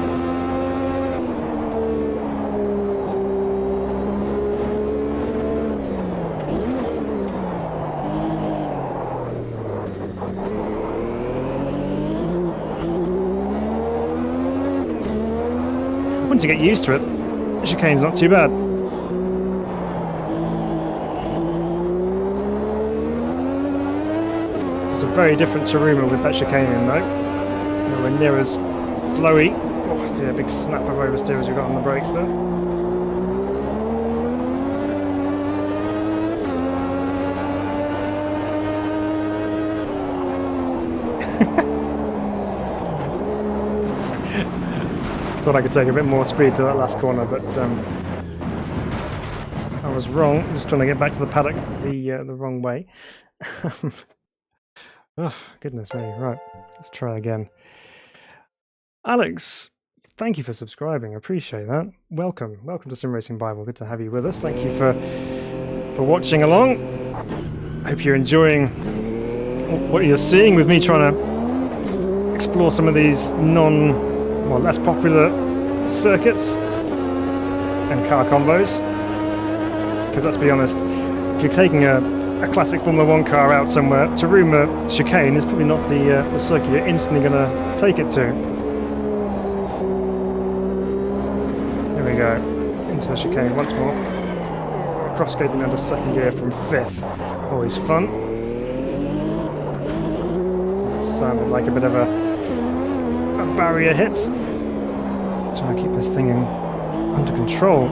Once you get used to it, the chicane's not too bad. It's a very different Taruma with that chicane in though. Nowhere near as flowy. Oh dear, big snap of oversteer as we got on the brakes there. Thought I could take a bit more speed to that last corner, but I was wrong. Just trying to get back to the paddock the wrong way. Oh, goodness me. Right, let's try again. Alex, thank you for subscribing. I appreciate that. Welcome to Sim Racing Bible. Good to have you with us. Thank you for watching along. Hope you're enjoying what you're seeing with me trying to explore some of these less popular circuits and car combos, because let's be honest, if you're taking a classic Formula 1 car out somewhere, Taruma chicane is probably not the circuit you're instantly going to take it to. Here we go, into the chicane once more. Cross-gating under second gear from fifth, always fun. Let's sounded like a bit of a barrier hit. Trying to keep this thing under control.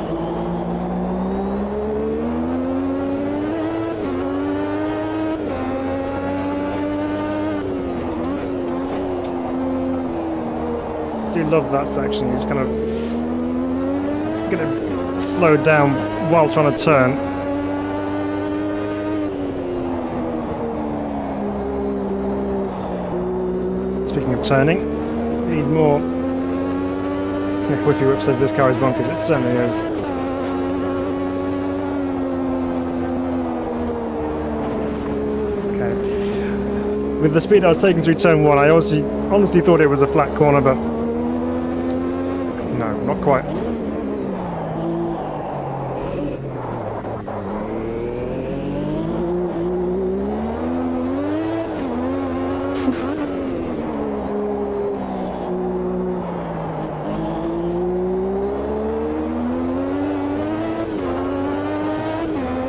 I do love that section. He's kind of going to slow down while trying to turn. Speaking of turning, we need more. Whippy Whip says this car is bonkers. It certainly is. Okay. With the speed I was taking through turn 1, I honestly thought it was a flat corner, but no, not quite.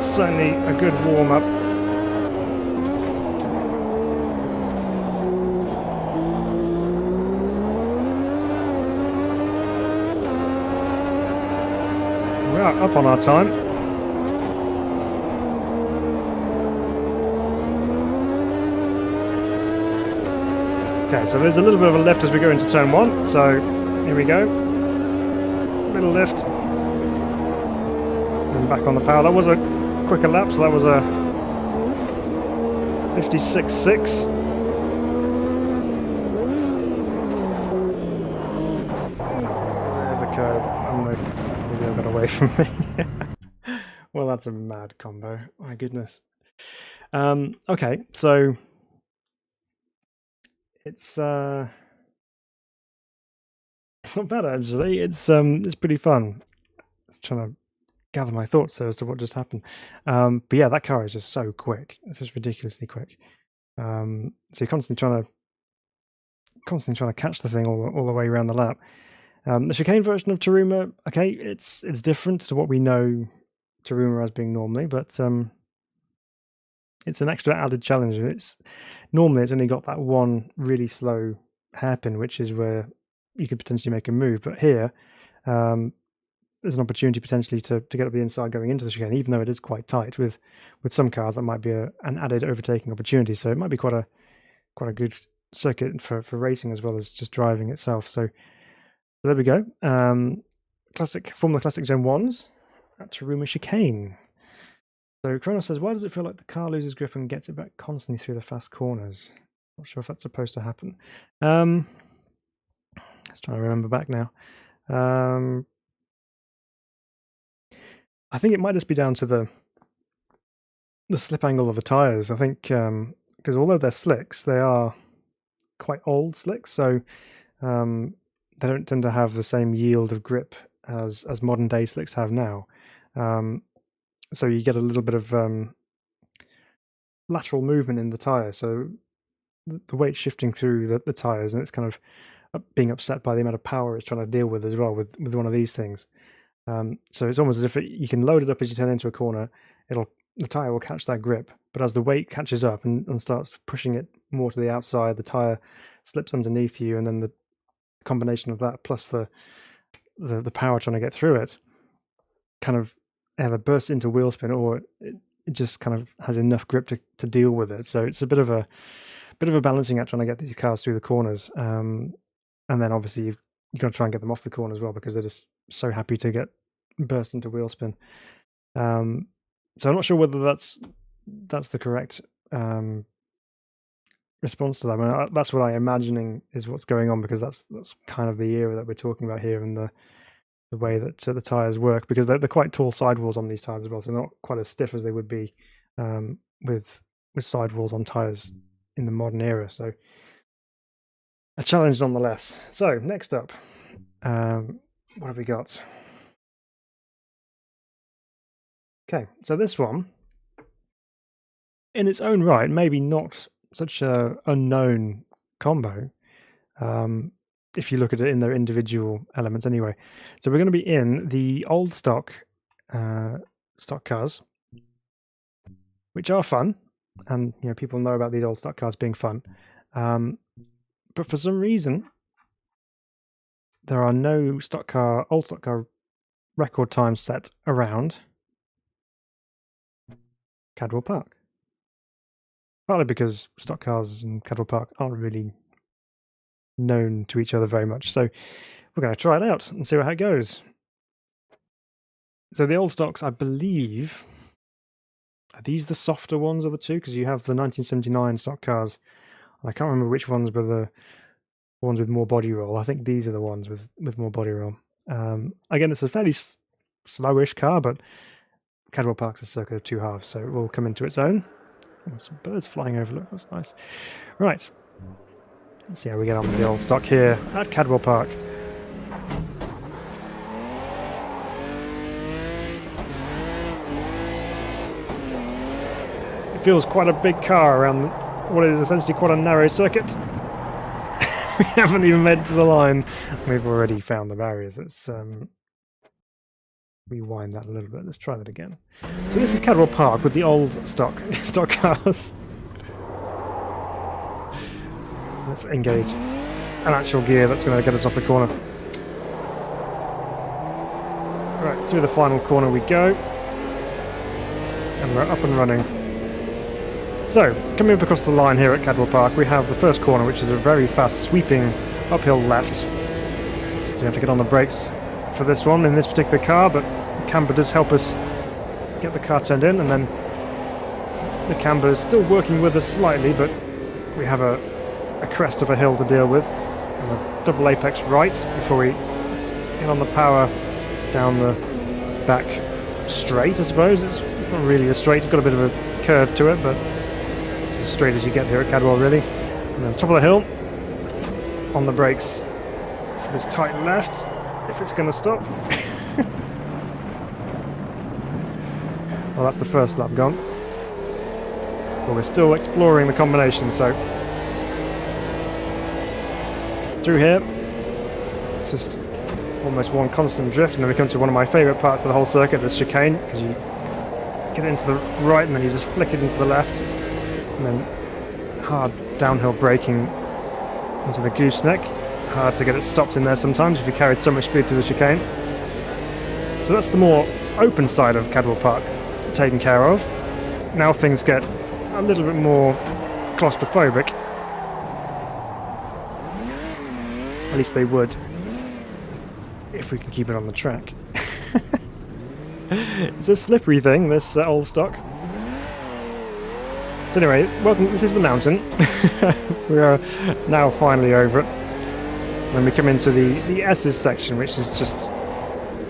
Certainly a good warm-up. We are up on our time. Okay, so there's a little bit of a lift as we go into turn 1, so here we go. Little lift. And back on the power. That was a quicker lap, so that was a 56.6. There's a curve. Maybe I got away from me. Well, that's a mad combo. My goodness. Okay, so it's not bad actually. It's pretty fun. Just trying to gather my thoughts as to what just happened. But yeah, that car is just so quick. It's just ridiculously quick. So you're constantly trying to catch the thing all the way around the lap. The chicane version of Taruma, okay, it's different to what we know Taruma as being normally, but it's an extra added challenge. Normally it's only got that one really slow hairpin, which is where you could potentially make a move. But here, there's an opportunity potentially to get up the inside going into the chicane, even though it is quite tight. With some cars, that might be an added overtaking opportunity. So it might be quite a good circuit for racing as well as just driving itself. So there we go. Formula Classic Gen 1s at Taruma chicane. So Kronos says, why does it feel like the car loses grip and gets it back constantly through the fast corners? Not sure if that's supposed to happen. Let's try to remember back now. I think it might just be down to the slip angle of the tyres. I think because although they're slicks, they are quite old slicks, so they don't tend to have the same yield of grip as modern day slicks have now. So you get a little bit of lateral movement in the tyre, so the weight shifting through the tyres, and it's kind of being upset by the amount of power it's trying to deal with as well with one of these things. So it's almost as if you can load it up as you turn into a corner. The tyre will catch that grip, but as the weight catches up and starts pushing it more to the outside, the tyre slips underneath you, and then the combination of that plus the power trying to get through it kind of either bursts into wheel spin, or it just kind of has enough grip to deal with it. So it's a bit of a balancing act trying to get these cars through the corners, and then obviously you've got to try and get them off the corner as well, because they're just so happy to get burst into wheel spin. So I'm not sure whether that's the correct response to that. I mean, that's what I'm imagining is what's going on, because that's kind of the era that we're talking about here, and the way that the tyres work, because they're quite tall sidewalls on these tyres as well, so they're not quite as stiff as they would be with sidewalls on tyres in the modern era. So a challenge nonetheless. So next up, what have we got? Okay, so this one, in its own right, maybe not such a unknown combo, if you look at it in their individual elements anyway. So we're going to be in the old stock cars, which are fun, and people know about these old stock cars being fun. but for some reason, there are no old stock car record times set around Cadwell Park. Partly because stock cars and Cadwell Park aren't really known to each other very much, so we're going to try it out and see how it goes. So the old stocks, I believe, are these the softer ones of the two? Because you have the 1979 stock cars, and I can't remember which ones were the ones with more body roll. I think these are the ones with more body roll. Again, it's a fairly slowish car, but Cadwell Park's a circa 2.5, so it will come into its own. Oh, some birds flying over, look, that's nice. Right, let's see how we get on with the old stock here at Cadwell Park. It feels quite a big car around what is essentially quite a narrow circuit. We haven't even made it to the line. We've already found the barriers. Let's rewind that a little bit. Let's try that again. So this is Cadwell Park with the old stock cars. Let's engage an actual gear that's going to get us off the corner. Right, through the final corner we go. And we're up and running. So, coming up across the line here at Cadwell Park, we have the first corner, which is a very fast sweeping uphill left. So you have to get on the brakes for this one in this particular car, but the camber does help us get the car turned in, and then the camber is still working with us slightly, but we have a crest of a hill to deal with, and a double apex right before we get on the power down the back straight, I suppose. It's not really a straight, it's got a bit of a curve to it, but it's as straight as you get here at Cadwell, really. And then top of the hill, on the brakes for this tight left, if it's going to stop. Well, that's the first lap gone. But we're still exploring the combination, so through here, it's just almost one constant drift, and then we come to one of my favourite parts of the whole circuit, this chicane, because you get it into the right and then you just flick it into the left, and then hard downhill braking into the gooseneck. Hard to get it stopped in there sometimes if you carried so much speed through the chicane. So that's the more open side of Cadwell Park taken care of. Now things get a little bit more claustrophobic. At least they would, if we can keep it on the track. It's a slippery thing, this old stock. So anyway, welcome, this is the mountain. We are now finally over it. Then we come into the S's section, which is just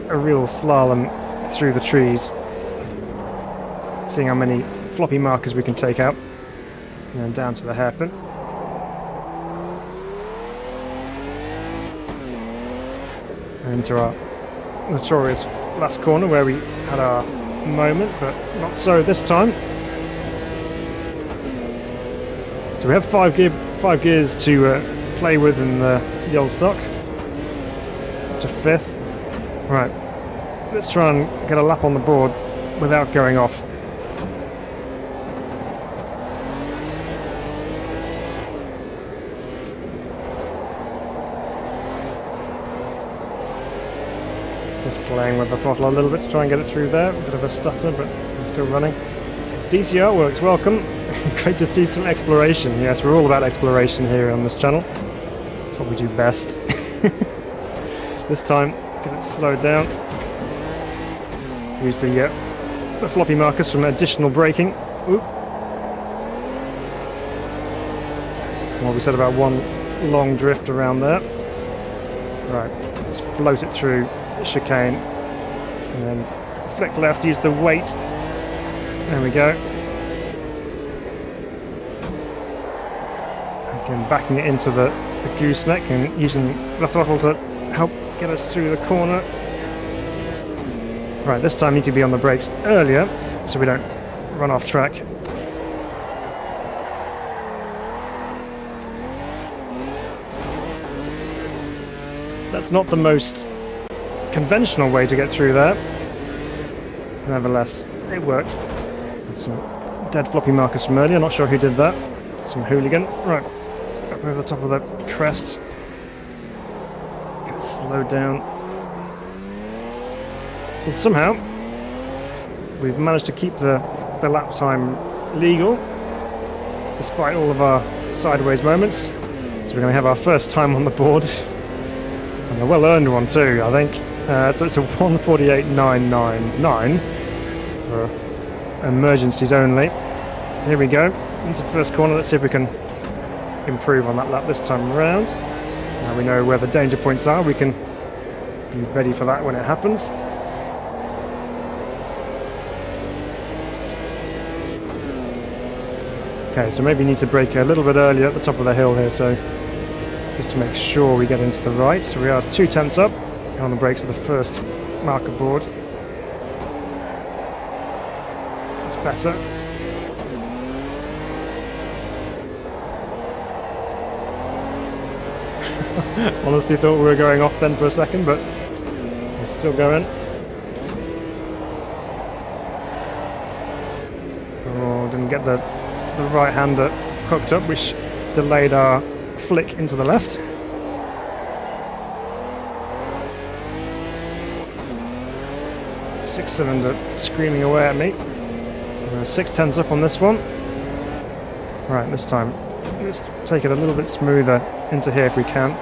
a real slalom through the trees. Seeing how many floppy markers we can take out. And then down to the hairpin. And into our notorious last corner where we had our moment, but not so this time. So we have five gears to play with in the old stock. To fifth. Right, let's try and get a lap on the board without going off. Just playing with the throttle a little bit to try and get it through there. A bit of a stutter, but we're still running. DCR works, welcome. Great to see some exploration. Yes, we're all about exploration here on this channel. That's what we do best. This time, get it slowed down. Use the floppy markers from additional braking. Oop. What we said about one long drift around there. Right, let's float it through the chicane. And then flick left, use the weight. There we go. Again, backing it into the gooseneck and using the throttle to help get us through the corner. Right, this time need to be on the brakes earlier so we don't run off track. That's not the most conventional way to get through there. Nevertheless, it worked. There's some dead floppy markers from earlier, not sure who did that. Some hooligan. Right, Up over the top of that crest. Get slowed down. And somehow, we've managed to keep the lap time legal, despite all of our sideways moments. So we're going to have our first time on the board, and a well-earned one too, I think. So it's a 1:48.999 for emergencies only. So here we go, into first corner. Let's see if we can improve on that lap this time around. Now we know where the danger points are, we can be ready for that when it happens. Okay, so maybe need to brake a little bit earlier at the top of the hill here, so just to make sure we get into the right. So we are 2/10 up on the brakes of the first marker board. It's better. Honestly thought we were going off then for a second, but we're still going. Oh, didn't get the right hander hooked up, which delayed our flick into the left. Six cylinder screaming away at me. 6/10 up on this one. Right, this time let's take it a little bit smoother into here if we can.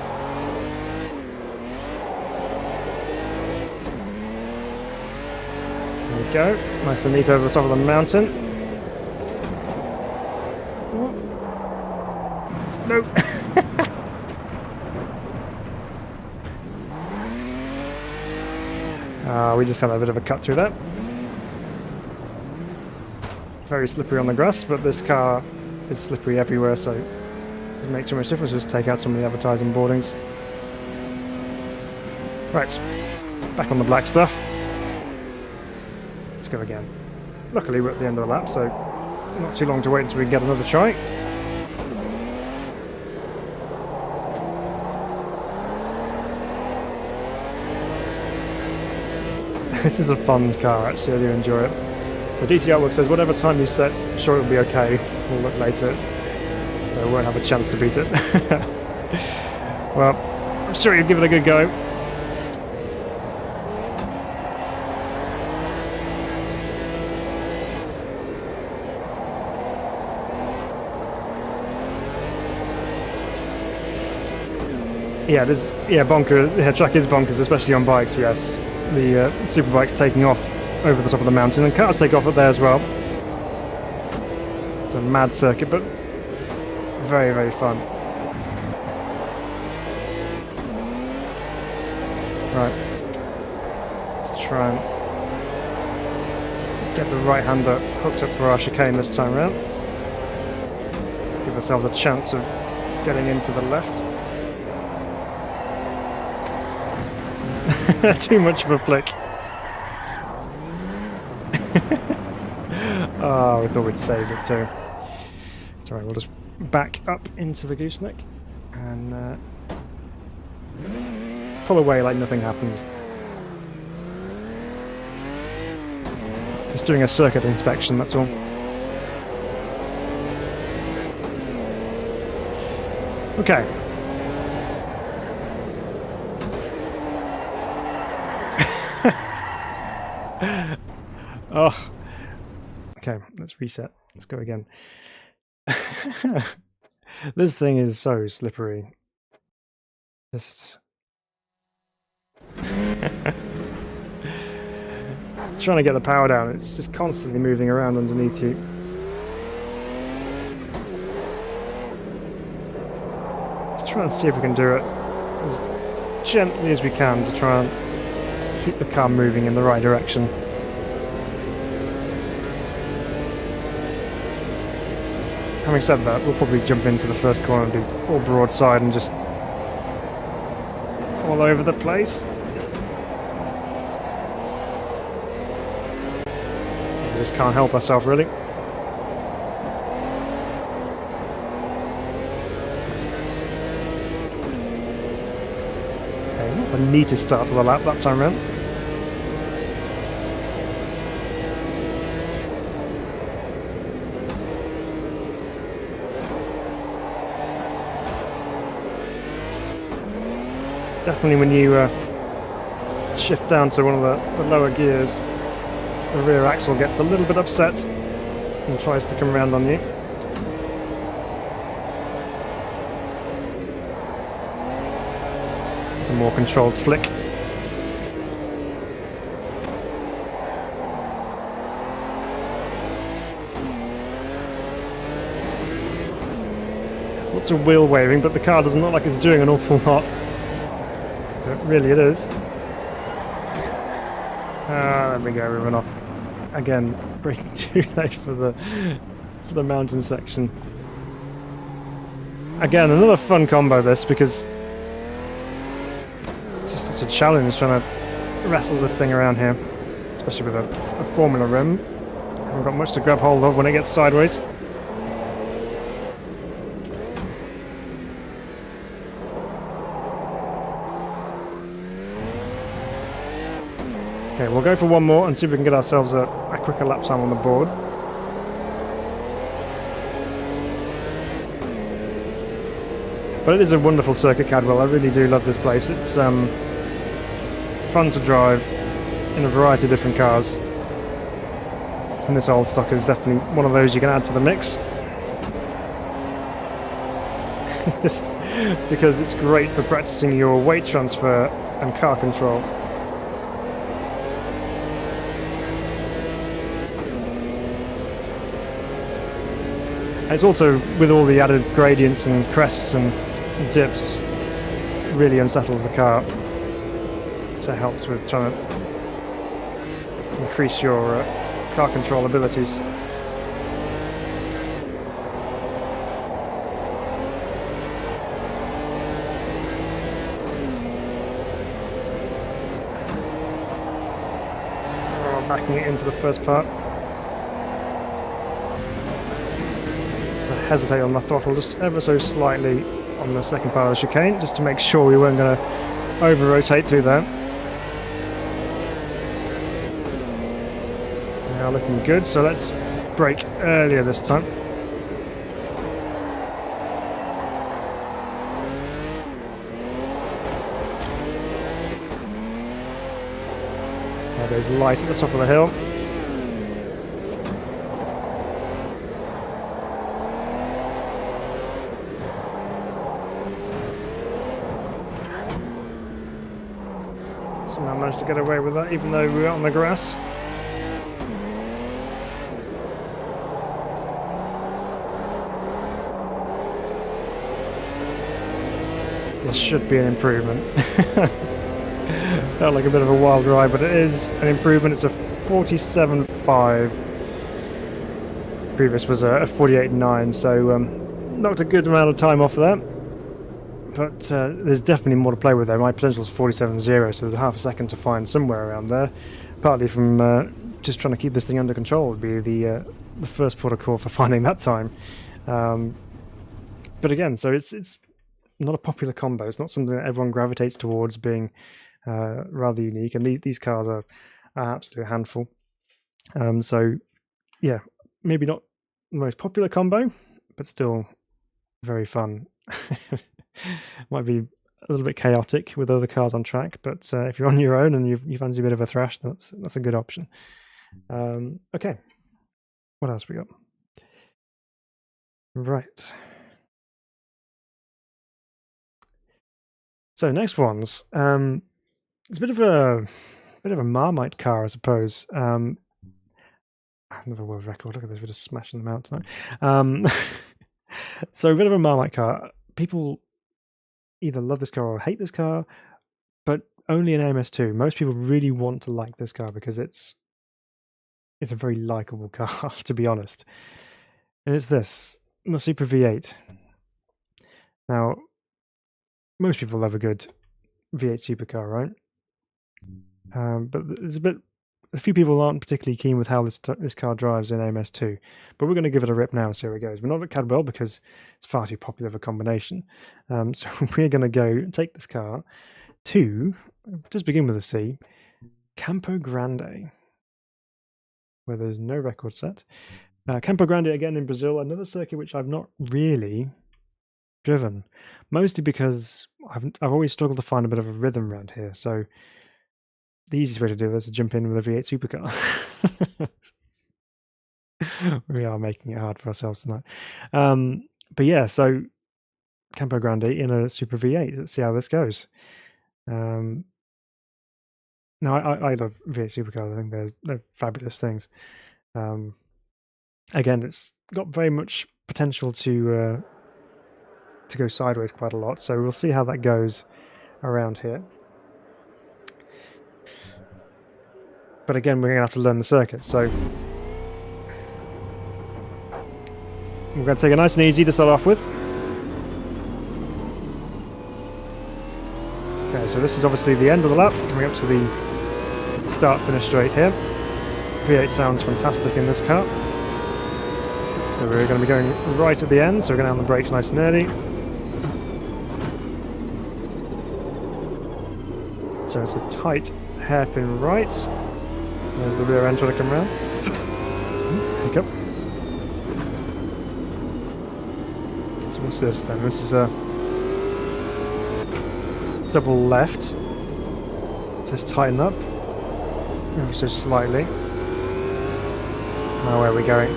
There we go, nice and neat over the top of the mountain. Nope. We just had a bit of a cut through that. Very slippery on the grass, but this car is slippery everywhere, so it doesn't make too much difference. Just take out some of the advertising boardings. Right, back on the black stuff. Let's go again. Luckily we're at the end of the lap, so not too long to wait until we get another try. This is a fun car, actually. I do enjoy it. The DT Outlook says whatever time you set, I'm sure it'll be okay. We'll look later. So we won't have a chance to beat it. Well, I'm sure you'll give it a good go. Yeah, this bonker. Yeah, track is bonkers, especially on bikes. Yes. The superbike's taking off over the top of the mountain, and cars take off up there as well. It's a mad circuit, but very, very fun. Right, let's try and get the right hander hooked up for our chicane this time around. Give ourselves a chance of getting into the left. Too much of a flick. Oh, we thought we'd saved it too. Sorry, we'll just back up into the gooseneck and pull away like nothing happened. Just doing a circuit inspection, that's all. Okay. Oh, okay, let's reset. Let's go again. This thing is so slippery. Just trying to get the power down. It's just constantly moving around underneath you. Let's try and see if we can do it as gently as we can to try and keep the car moving in the right direction. Having said that, we'll probably jump into the first corner and do all broadside and just all over the place. We just can't help ourselves, really. Okay, not the neatest start to the lap that time round. Definitely when you shift down to one of the lower gears, the rear axle gets a little bit upset and tries to come around on you. It's a more controlled flick. Lots of wheel waving, but the car doesn't look like it's doing an awful lot. But really it is. There we go, we run off. Again, braking too late for the mountain section. Again, another fun combo this, because it's just such a challenge trying to wrestle this thing around here. Especially with a Formula rim. Haven't got much to grab hold of when it gets sideways. Okay, we'll go for one more and see if we can get ourselves a quicker lap time on the board. But it is a wonderful circuit, Cadwell. I really do love this place. It's fun to drive in a variety of different cars. And this old stock is definitely one of those you can add to the mix. Just because it's great for practicing your weight transfer and car control. It's also, with all the added gradients and crests and dips, really unsettles the car. So it helps with trying to increase your car control abilities. Oh, backing it into the first part. Hesitate on the throttle just ever so slightly on the second part of the chicane, just to make sure we weren't going to over rotate through that. Now looking good, so let's brake earlier this time. There goes light at the top of the hill. Somehow managed to get away with that, even though we were on the grass. This should be an improvement. Felt like a bit of a wild ride, but it is an improvement. It's a 47.5. Previous was a 48.9, so knocked a good amount of time off of that. But there's definitely more to play with there. My potential is 47.0, so there's a half a second to find somewhere around there. Partly from just trying to keep this thing under control would be the first port of call for finding that time. But again, so it's not a popular combo. It's not something that everyone gravitates towards, being rather unique. And these cars are absolutely a handful. So yeah, maybe not the most popular combo, but still very fun. Might be a little bit chaotic with other cars on track, but if you're on your own and you fancy a bit of a thrash, that's a good option. Okay, what else we got? Right. So next one's it's a bit of a Marmite car, I suppose. Another world record. Look at this, we're just smashing them out tonight. So a bit of a Marmite car. People either love this car or hate this car, but only in AMS2. Most people really want to like this car because it's a very likable car, to be honest. And it's the Super V8. Now, most people love a good V8 supercar, right? But there's a few people aren't particularly keen with how this car drives in AMS2. But we're going to give it a rip now and see how it goes. We're not at Cadwell because it's far too popular of a combination. So we're going to go take this car to, just begin with a C, Campo Grande, where there's no record set. Campo Grande, again in Brazil, another circuit which I've not really driven, mostly because I've always struggled to find a bit of a rhythm around here, so the easiest way to do this is jump in with a V8 supercar. We are making it hard for ourselves tonight. But yeah, so Campo Grande in a Super V8. Let's see how this goes. No, I love V8 supercars. I think they're fabulous things. Again, it's got very much potential to go sideways quite a lot. So we'll see how that goes around here. But again, we're going to have to learn the circuit. So we're going to take it nice and easy to start off with. Okay, so this is obviously the end of the lap, coming up to the start-finish straight here. V8 sounds fantastic in this car. So we're going to be going right at the end, so we're going to have the brakes nice and early. So it's a tight hairpin right. There's the rear end trying to come round. Hiccup. So what's this then? This is a double left. Just tighten up ever so slightly. Now where are we going?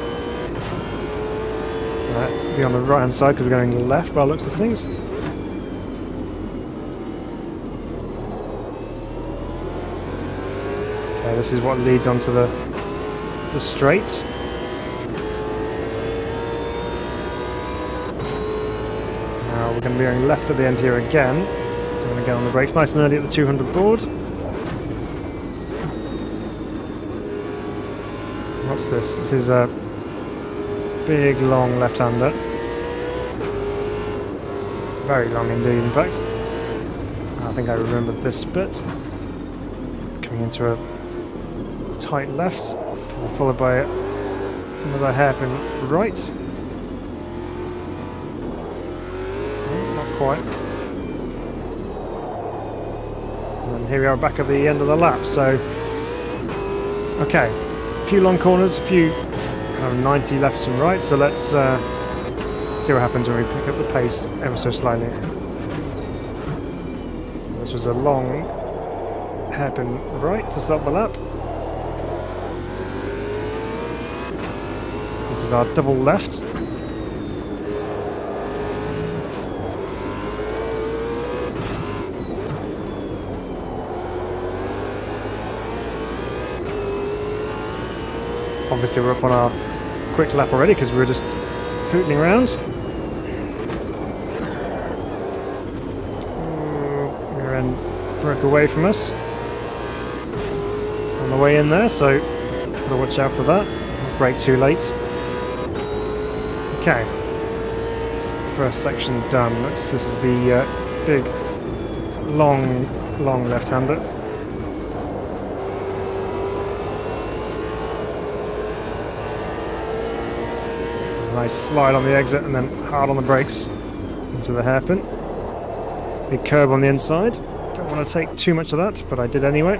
Be on the right hand side because we're going left by the looks of things. Okay, this is what leads onto the straight. Now we're going to be going left at the end here again. So we're going to get on the brakes nice and early at the 200 board. What's this? This is a big long left-hander. Very long indeed, in fact. I think I remember this bit. Coming into a tight left, followed by another hairpin right. Not quite. And here we are back at the end of the lap, so... Okay, a few long corners, a few 90 lefts and rights, so let's see what happens when we pick up the pace ever so slightly. This was a long hairpin right to start the lap. This is our double left. Obviously we're up on our quick lap already because we were just pootling around. Rear end broke away from us on the way in there, so gotta watch out for that. Don't brake too late. Okay, first section done. This is the big, long left-hander. Nice slide on the exit and then hard on the brakes into the hairpin. Big curb on the inside. Don't want to take too much of that, but I did anyway.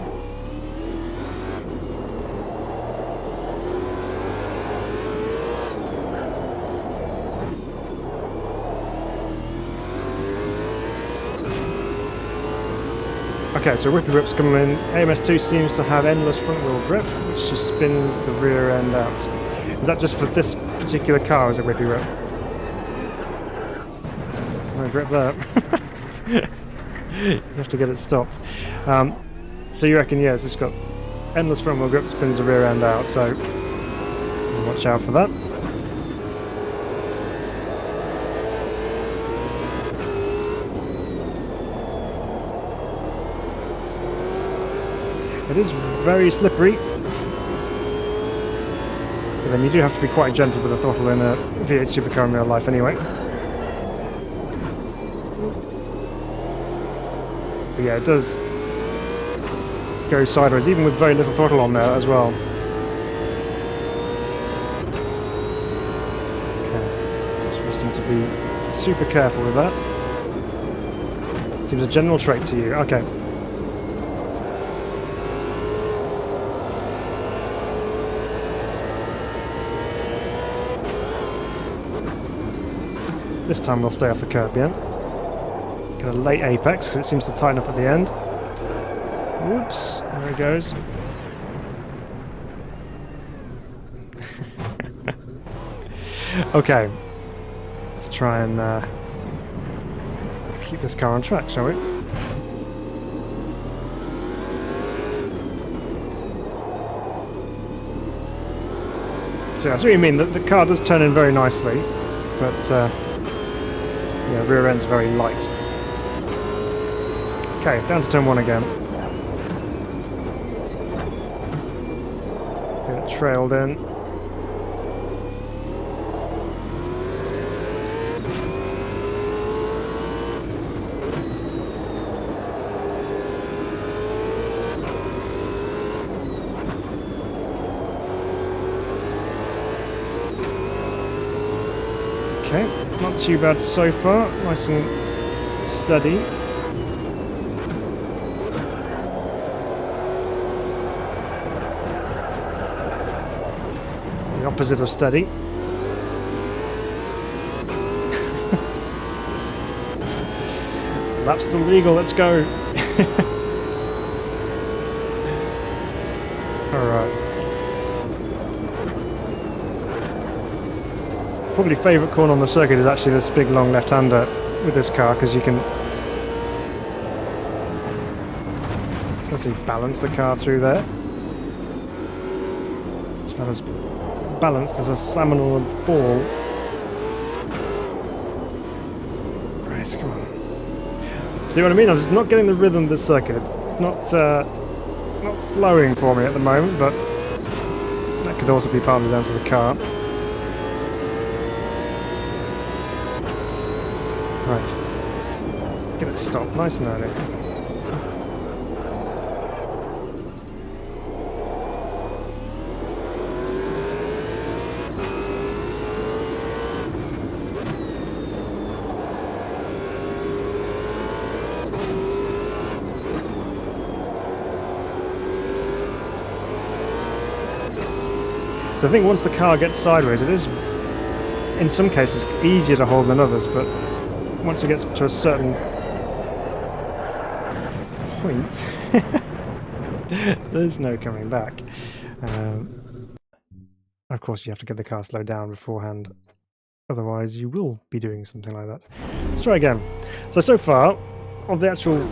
Okay, so whippy whip's coming in. AMS2 seems to have endless front wheel grip, which just spins the rear end out. Is that just for this particular car, or is it whippy whip? There's no grip there. You have to get it stopped. So you reckon, yes, it's got endless front wheel grip, spins the rear end out, so watch out for that. It is very slippery, but then you do have to be quite gentle with the throttle in a V8 supercar in real life anyway. But yeah, it does go sideways, even with very little throttle on there as well. Okay, just need to be super careful with that. Seems a general trait to you. Okay. This time we'll stay off the curb, yeah? Get a late apex because it seems to tighten up at the end. Whoops, there it goes. Okay, let's try and keep this car on track, shall we? So that's what you mean, the car does turn in very nicely, but yeah, rear end's very light. Okay, down to turn 1 again. Get it trailed in. Okay, not too bad so far, nice and steady. The opposite of steady. Lap's still legal, let's go. Alright. Probably favourite corner on the circuit is actually this big long left-hander with this car, because you can balance the car through there. It's about as balanced as a salmon on a ball. Right, come on. See what I mean? I'm just not getting the rhythm of the circuit. Not flowing for me at the moment, but that could also be partly down to the car. Right. Get it stopped nice and early. So I think once the car gets sideways, it is, in some cases, easier to hold than others, but once it gets to a certain point, there's no coming back. Of course, you have to get the car slowed down beforehand, otherwise you will be doing something like that. Let's try again. So far, of the actual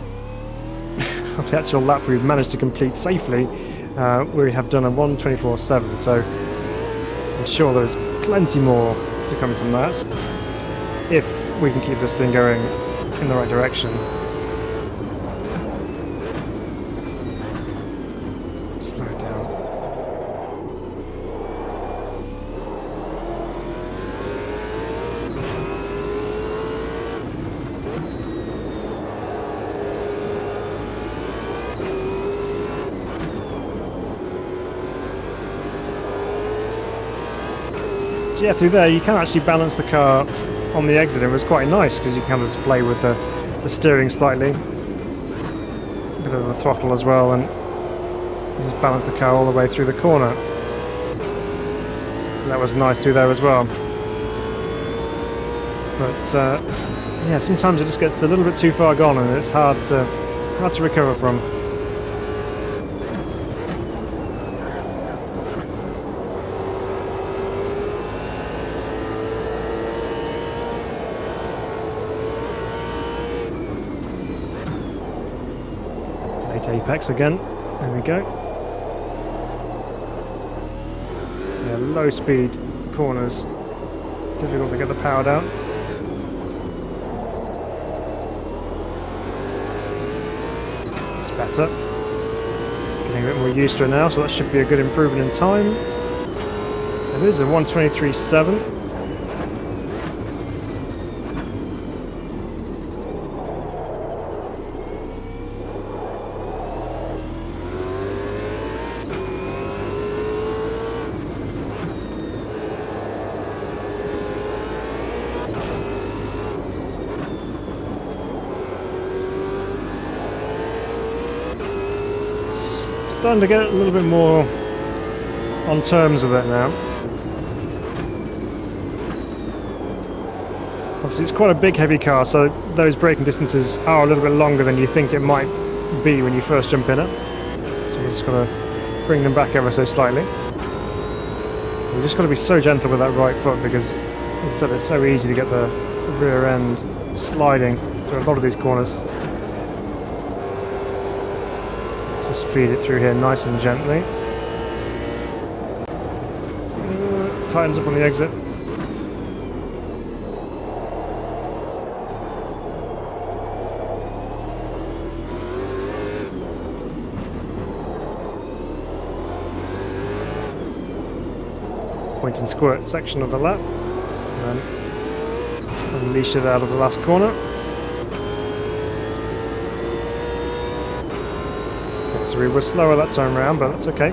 lap we've managed to complete safely, we have done a 1:24.7, so I'm sure there's plenty more to come from that, if we can keep this thing going in the right direction. Slow it down. So yeah, through there you can actually balance the car on the exit. It was quite nice because you can kind of just play with the steering slightly, a bit of the throttle as well, and just balance the car all the way through the corner. So that was nice through there as well. But yeah, sometimes it just gets a little bit too far gone and it's hard to recover from. Apex again, there we go. Yeah, low speed corners, difficult to get the power down. It's better. Getting a bit more used to it now, so that should be a good improvement in time. It is a 1:23.7. Starting to get a little bit more on terms with it now. Obviously it's quite a big heavy car, so those braking distances are a little bit longer than you think it might be when you first jump in it. So you just got to bring them back ever so slightly. You just got to be so gentle with that right foot because, as I said, it's so easy to get the rear end sliding through a lot of these corners. Let's just feed it through here nice and gently. Tightens up on the exit. Point and squirt section of the lap, and then unleash it out of the last corner. Okay, so we were slower that time round, but that's okay.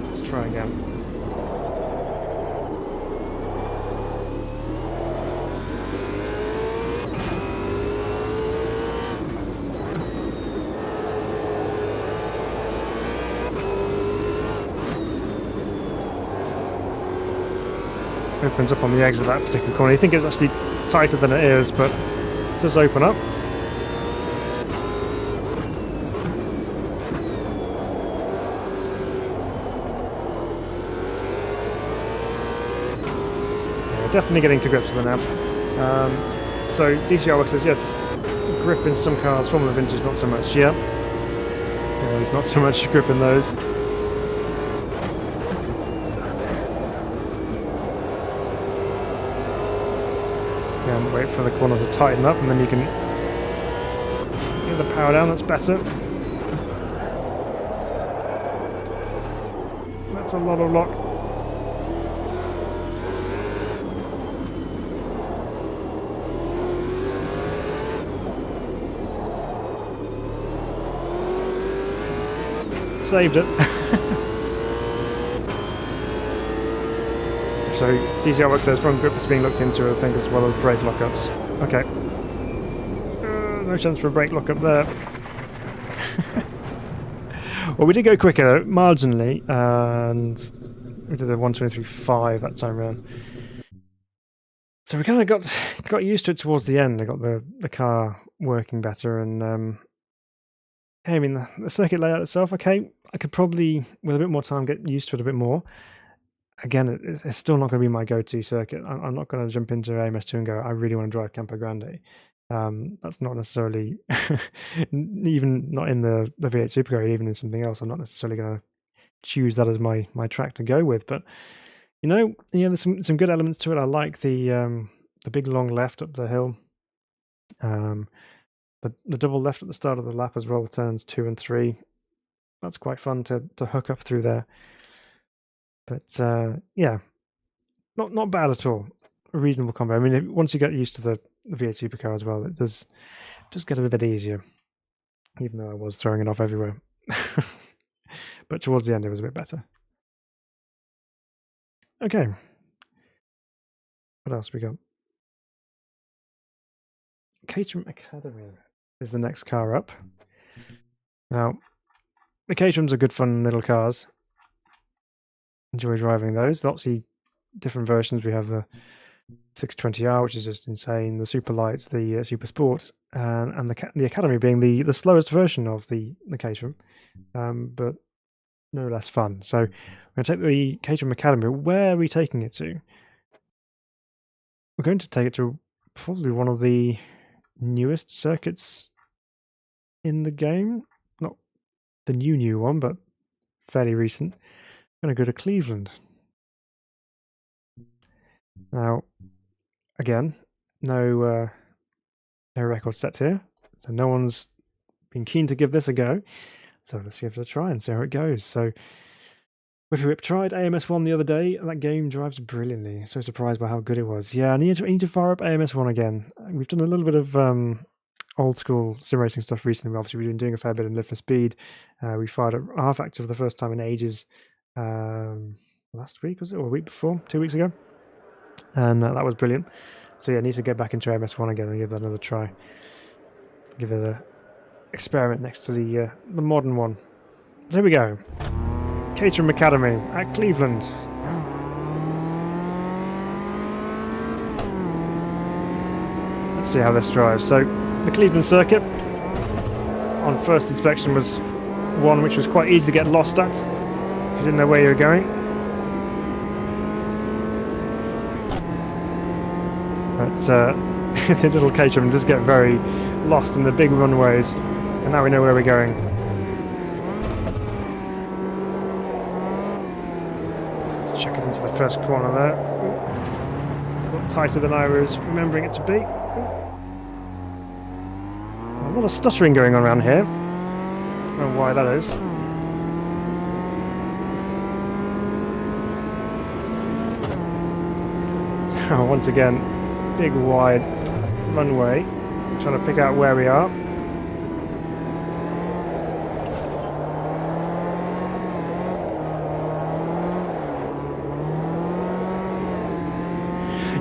Let's try again. Opens up on the exit of that particular corner. You think it's actually tighter than it is, but it does open up. Yeah, definitely getting to grips with it now. So DCR Works says yes, grip in some cars, Formula Vintage not so much. Yeah, there's not so much grip in those. And wait for the corner to tighten up, and then you can get the power down. That's better. That's a lot of lock. Saved it. So DCR Works says front grip is being looked into, I think, as well as brake lockups. Okay. No chance for a brake lockup there. Well, we did go quicker marginally, and we did a 1:23.5 that time round. So we kind of got used to it towards the end. I got the car working better, and I mean the circuit layout itself. Okay, I could probably, with a bit more time, get used to it a bit more. Again, it's still not going to be my go-to circuit. I'm not going to jump into AMS2 and go, I really want to drive Campo Grande. That's not necessarily, even not in the V8 Supercar, even in something else, I'm not necessarily going to choose that as my track to go with. But, there's some good elements to it. I like the big long left up the hill. The double left at the start of the lap as well, the turns 2 and 3. That's quite fun to hook up through there. But yeah, not bad at all. A reasonable combo. I mean, once you get used to the V8 Supercar as well, it does get a bit easier. Even though I was throwing it off everywhere, but towards the end it was a bit better. Okay, what else we got? Caterham Academy is the next car up. Now, the Caterhams are good fun little cars. Enjoy driving those. Lots of different versions. We have the 620R, which is just insane. The Super Lights, the Super Sport, and the Academy being the slowest version of the Caterham, but no less fun. So we're going to take the Caterham Academy. Where are we taking it to? We're going to take it to probably one of the newest circuits in the game. Not the new one, but fairly recent. Going to go to Cleveland. Now, again, no record set here, so no one's been keen to give this a go. So let's give it a try and see how it goes. So, Whippy Whip tried AMS1 the other day, and that game drives brilliantly. So surprised by how good it was. Yeah, I need to fire up AMS1 again. We've done a little bit of old school sim racing stuff recently. Obviously, we've been doing a fair bit in Live for Speed. We fired up rFactor for the first time in ages. Last week, was it, or a week before, 2 weeks ago, and that was brilliant. So yeah, I need to get back into AMS1 again and give that another try. Give it an experiment next to the modern one. So here we go. Caterham Academy at Cleveland. Let's see how this drives. So the Cleveland circuit on first inspection was one which was quite easy to get lost at if you didn't know where you were going. But the little Caterham does get very lost in the big runways, and now we know where we're going. Let's check it into the first corner there. It's a lot tighter than I was remembering it to be. A lot of stuttering going on around here. I don't know why that is. So once again, big wide runway, trying to pick out where we are.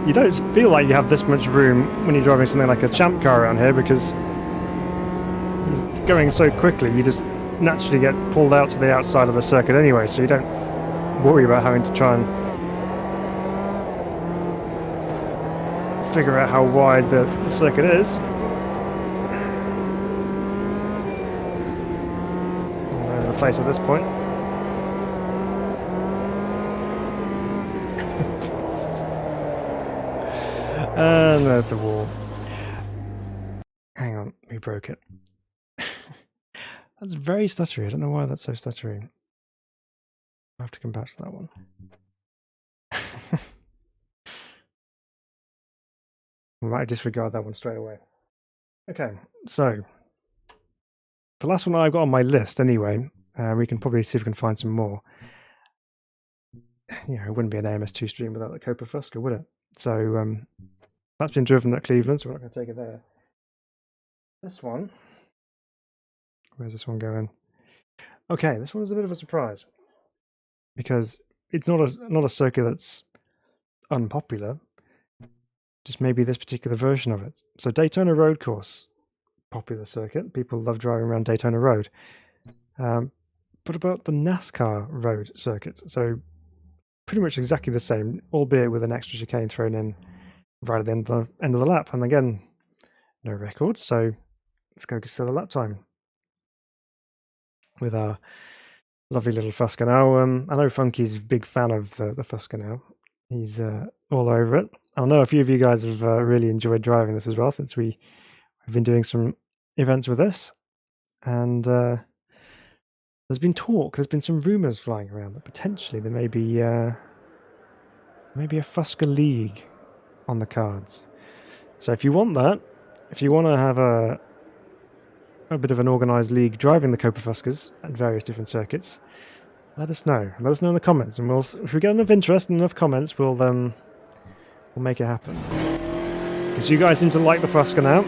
You don't feel like you have this much room when you're driving something like a champ car around here, because it's going so quickly you just naturally get pulled out to the outside of the circuit anyway, so you don't worry about having to try and figure out how wide the circuit is. All over the place at this point. And there's the wall. Hang on, we broke it. That's very stuttery. I don't know why that's so stuttery. I have to come back to that one. We might disregard that one straight away. Okay, so the last one I've got on my list anyway, we can probably see if we can find some more. You know, it wouldn't be an AMS2 stream without the Copa Fusca, would it? So that's been driven at Cleveland, so we're not going to take it there. This one, where's this one going? Okay, this one is a bit of a surprise because it's not a circuit that's unpopular. Just maybe this particular version of it. So Daytona Road Course, popular circuit. People love driving around Daytona Road. But about the NASCAR road circuit, so pretty much exactly the same, albeit with an extra chicane thrown in right at the end of the lap. And again, no records, so let's go to the lap time with our lovely little Fusca. Now, I know Funky's a big fan of the Fusca now. He's all over it. I know a few of you guys have really enjoyed driving this as well, since we've been doing some events with this. And there's been talk, there's been some rumours flying around that potentially there may be a Fusca League on the cards. So if you want that, if you want to have a bit of an organised league driving the Copa Fuscas at various different circuits, let us know. Let us know in the comments, and if we get enough interest and enough comments, we'll make it happen. Because you guys seem to like the Fusca now,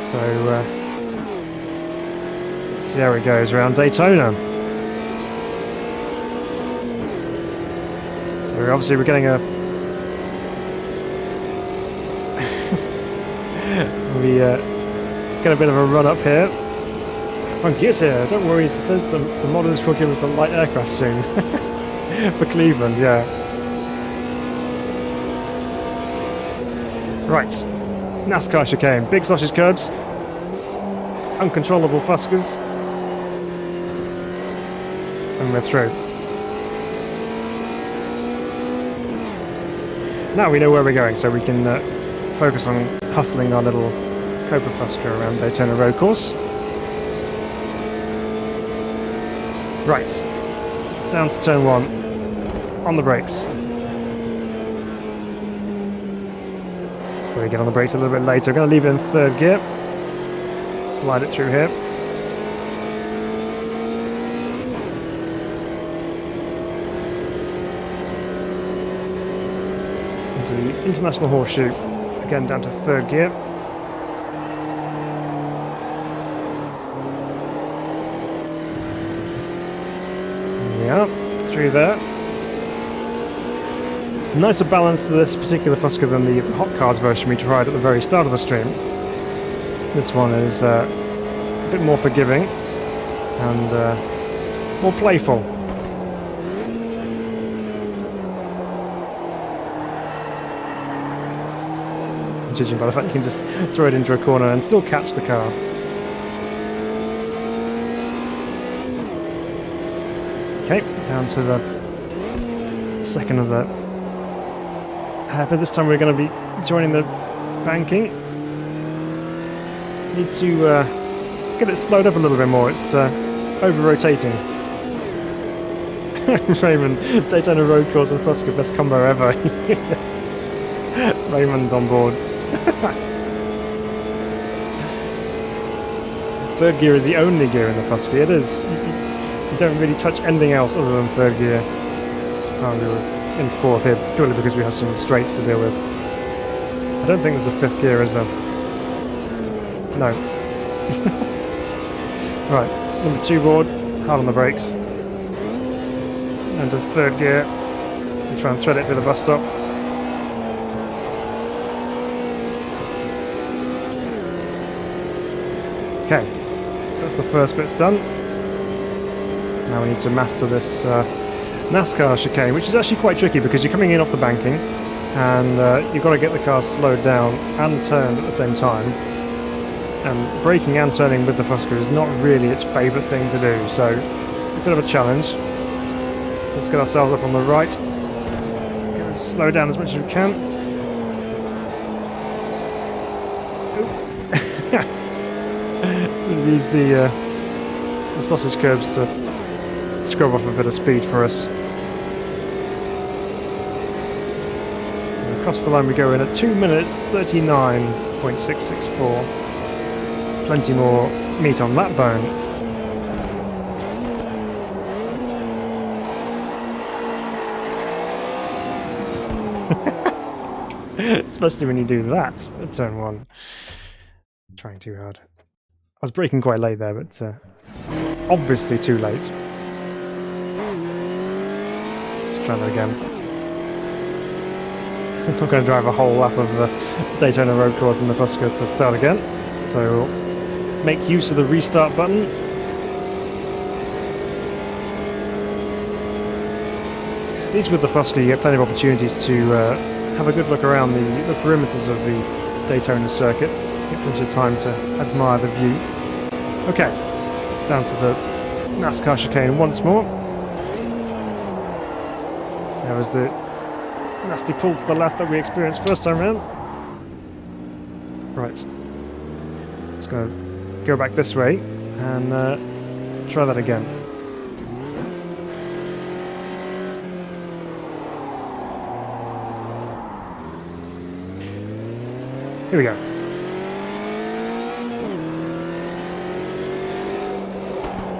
so let's see how it goes around Daytona. So obviously we're getting we get a bit of a run up here. Funky is here, don't worry, it says the modders will give us a light aircraft soon. For Cleveland, yeah. Right, NASCAR chicane, big sausage curbs, uncontrollable Fuscas, and we're through. Now we know where we're going, so we can focus on hustling our little Copa Fusca around Daytona Road Course. Right, down to turn 1, on the brakes. We'll get on the brakes a little bit later. I'm going to leave it in third gear, slide it through here. Into the International Horseshoe, again down to third gear. Yeah, through there. Nicer balance to this particular Fusca than the Hot Cars version we tried at the very start of the stream. This one is a bit more forgiving and more playful. judging by the fact you can just throw it into a corner and still catch the car. Okay, down to the second of the hairpin. This time we're going to be joining the banking. Need to get it slowed up a little bit more. It's over-rotating. Raymond, Daytona road course and Fusca, best combo ever. Yes, Raymond's on board. Third gear is the only gear in the Fusca. It is. You don't really touch anything else other than third gear. Oh, we were in fourth here purely because we have some straights to deal with. I don't think there's a fifth gear, is there? No. Right, number 2 board, hard on the brakes. And to third gear, and try and thread it through the bus stop. Okay, so that's the first bit's done. Now we need to master this NASCAR chicane, which is actually quite tricky because you're coming in off the banking and you've got to get the car slowed down and turned at the same time. And braking and turning with the Fusca is not really its favourite thing to do, so a bit of a challenge. So let's get ourselves up on the right. Get us slow down as much as we can. We'll use the sausage curbs to scrub off a bit of speed for us. And across the line we go in at 2 minutes 39.664. Plenty more meat on that bone. Especially when you do that at turn 1. Trying too hard. I was braking quite late there, but obviously too late. Let's try that again. I'm not going to drive a whole lap of the Daytona road course in the Fusca to start again. So make use of the restart button. At least with the Fusca you get plenty of opportunities to have a good look around the perimeters of the Daytona circuit. Get plenty of time to admire the view. Okay, down to the NASCAR chicane once more. There was the nasty pull to the left that we experienced first time round. Right. Just going to go back this way and try that again. Here we go.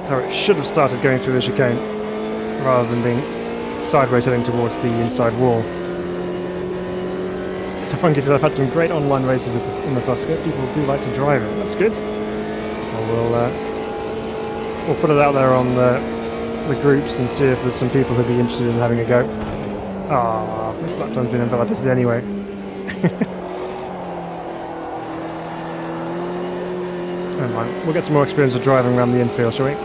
So it should have started going through the chicane rather than being sideways heading towards the inside wall. So funky that I've had some great online races in the Fusca. People do like to drive it. That's good. We'll put it out there on the groups and see if there's some people who'd be interested in having a go. Ah, this lap time's been invalidated anyway. Never mind. We'll get some more experience of driving around the infield, shall we?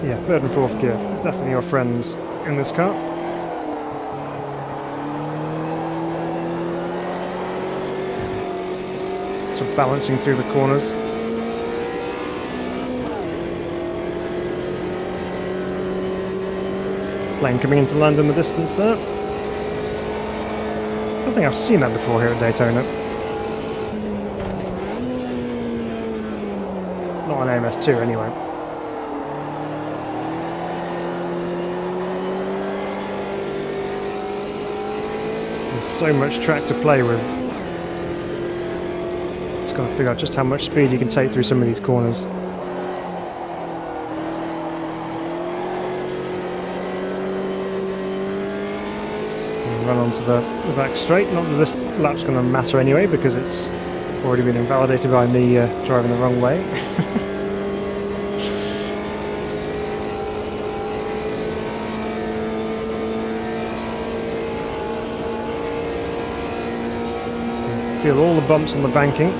Yeah, third and fourth gear. Definitely your friends in this car. So balancing through the corners. Plane coming into land in the distance there. I don't think I've seen that before here at Daytona. Not on AMS2 anyway. There's so much track to play with. Just got to figure out just how much speed you can take through some of these corners. And run onto the back straight. Not that this lap's going to matter anyway because it's already been invalidated by me driving the wrong way. Feel all the bumps on the banking,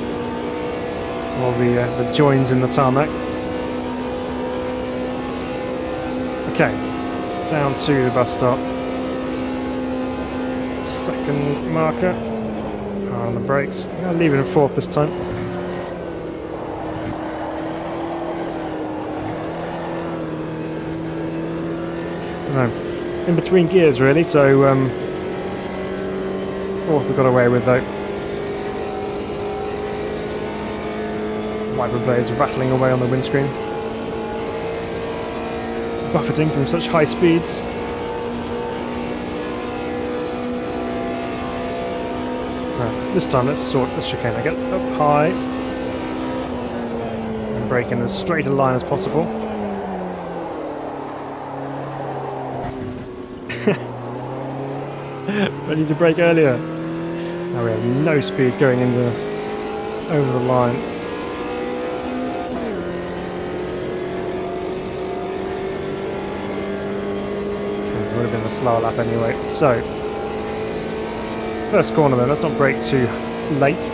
all the joins in the tarmac. Okay, down to the bus stop. Second marker. Power on the brakes. I'll leave it in fourth this time. No, in between gears really, so fourth we got away with though. Wiper blades rattling away on the windscreen. Buffeting from such high speeds. Right, this time let's sort this chicane. I get up high and brake in as straight a line as possible. I need to brake earlier. Now we have no speed going into over the line. Okay, would have been a slower lap anyway. So, first corner then, let's not brake too late.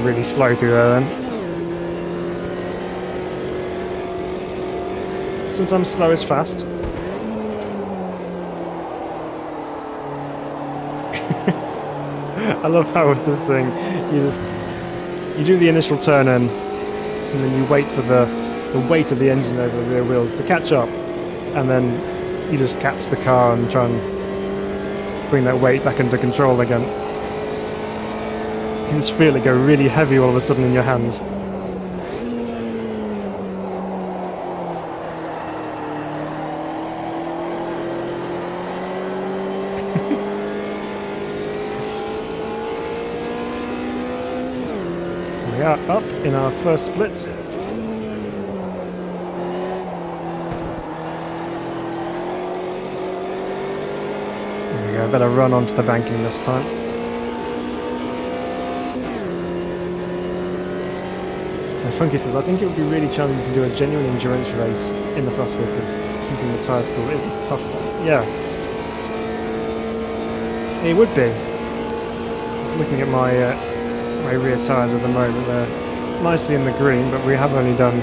Really slow through there then. Sometimes slow is fast. I love how with this thing you do the initial turn in and then you wait for the weight of the engine over the rear wheels to catch up, and then you just catch the car and try and bring that weight back into control again. You can just feel it go really heavy all of a sudden in your hands. We are up in our first split. There we go, better run onto the banking this time. Funky says, I think it would be really challenging to do a genuine endurance race in the Fusca because keeping the tyres cool is a tough one. Yeah. It would be. Just looking at my my rear tyres at the moment, they're nicely in the green, but we have only done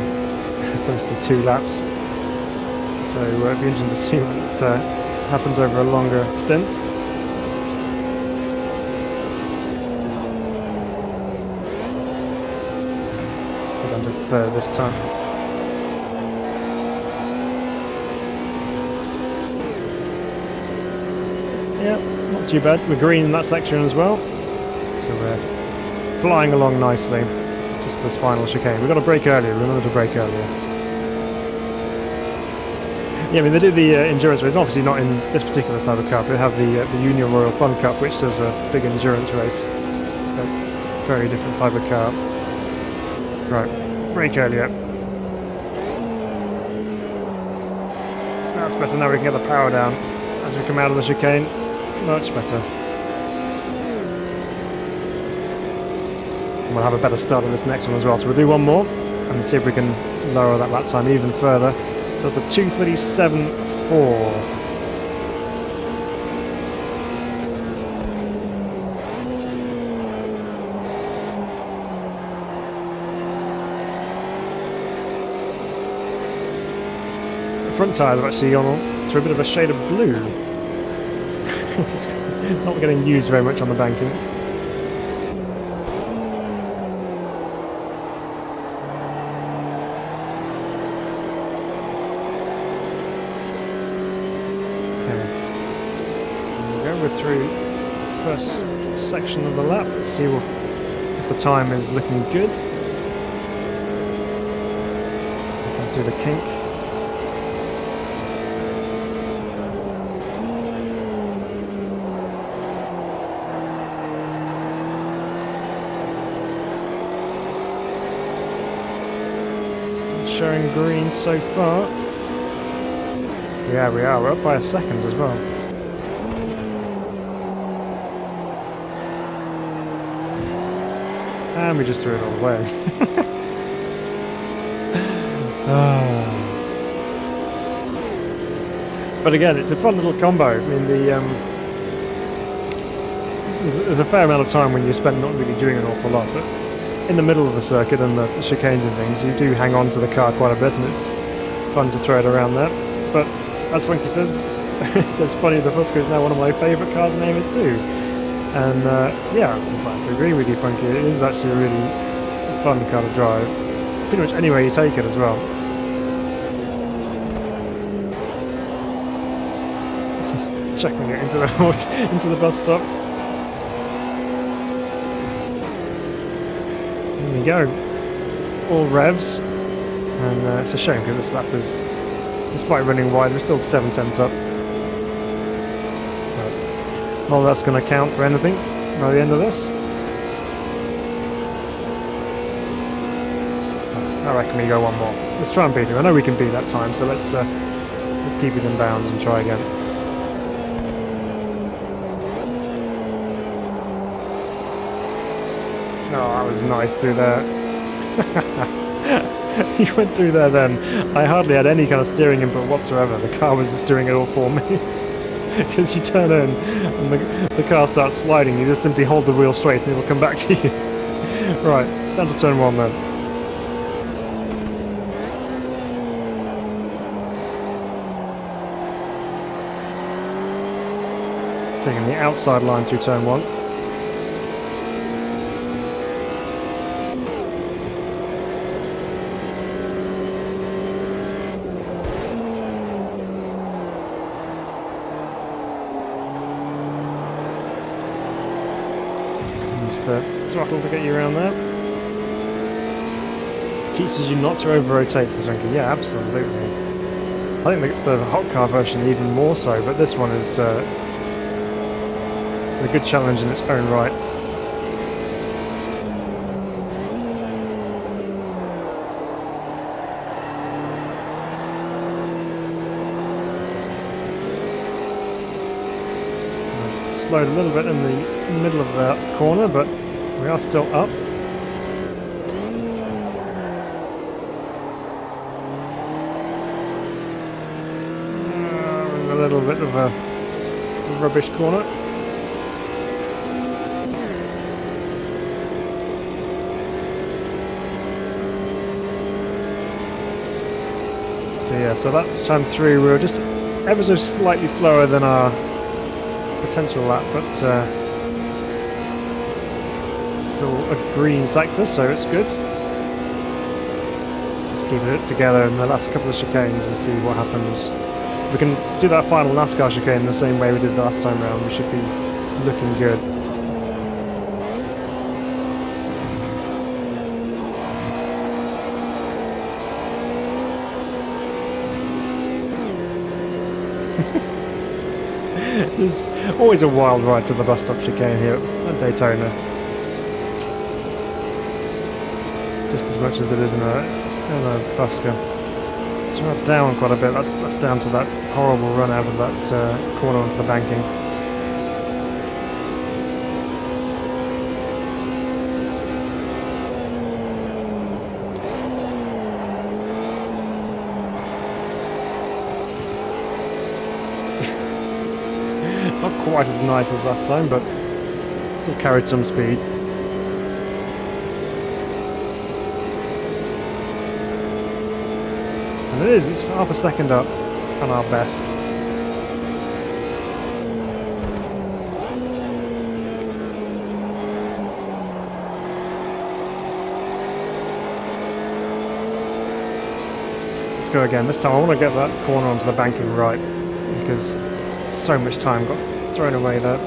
essentially 2 laps. So it'd be interesting to see what happens over a longer stint. Third this time. Yeah, not too bad. We're green in that section as well, so we're flying along nicely. Just this final chicane. We've got to brake earlier. Remember to brake earlier. Yeah, I mean they do the endurance race. Obviously not in this particular type of car. But they have the Union Royal Fun Cup, which does a big endurance race. A very different type of car. Right. Brake earlier. That's better. Now we can get the power down as we come out of the chicane. Much better. And we'll have a better start on this next one as well. So we'll do one more and see if we can lower that lap time even further. So that's a 2:37.4. Front tyres have actually gone to a bit of a shade of blue. It's just not getting used very much on the banking. Okay. We're through the first section of the lap. Let's see if the time is looking good. Going through the kink. Showing green so far. Yeah, we are. We're up by a second as well. And we just threw it all away. But again, it's a fun little combo. I mean, there's a fair amount of time when you spend not really doing an awful lot, but in the middle of the circuit and the chicanes and things, you do hang on to the car quite a bit, and it's fun to throw it around there. But as Funky says, it's funny, the Fusca is now one of my favourite cars in AMS2. And yeah, I'm glad to agree with you, Funky. It is actually a really fun car to drive. Pretty much anywhere you take it as well. Just chucking it into the bus stop. There we go. All revs. And it's a shame because this lap is, despite running wide, we're still 7/10 up. Well, that's going to count for anything by the end of this. I reckon we go one more. Let's try and beat him. I know we can beat that time, so let's keep it in bounds and try again. Oh, that was nice through there. He went through there then. I hardly had any kind of steering input whatsoever. The car was just doing it all for me. Because you turn in and the car starts sliding, you just simply hold the wheel straight and it will come back to you. Right, down to turn 1 then. Taking the outside line through turn 1. The throttle to get you around there. Teaches you not to over-rotate, says Ranky. Yeah, absolutely. I think the hot car version even more so, but this one is a good challenge in its own right. I've slowed a little bit in the middle of the corner, but we are still up. There's a little bit of a rubbish corner. So yeah, so that time through we were just ever so slightly slower than our potential lap, but still a green sector, so it's good. Let's keep it together in the last couple of chicanes and see what happens. We can do that final NASCAR chicane the same way we did last time round. We should be looking good. It's always a wild ride for the bus stop chicane here at Daytona. Just as much as it is in a Fusca. It's right down quite a bit. That's down to that horrible run out of that corner onto the banking. Not quite as nice as last time, but still carried some speed. And it's half a second up on our best. Let's go again. This time I want to get that corner onto the banking right, because so much time got thrown away there.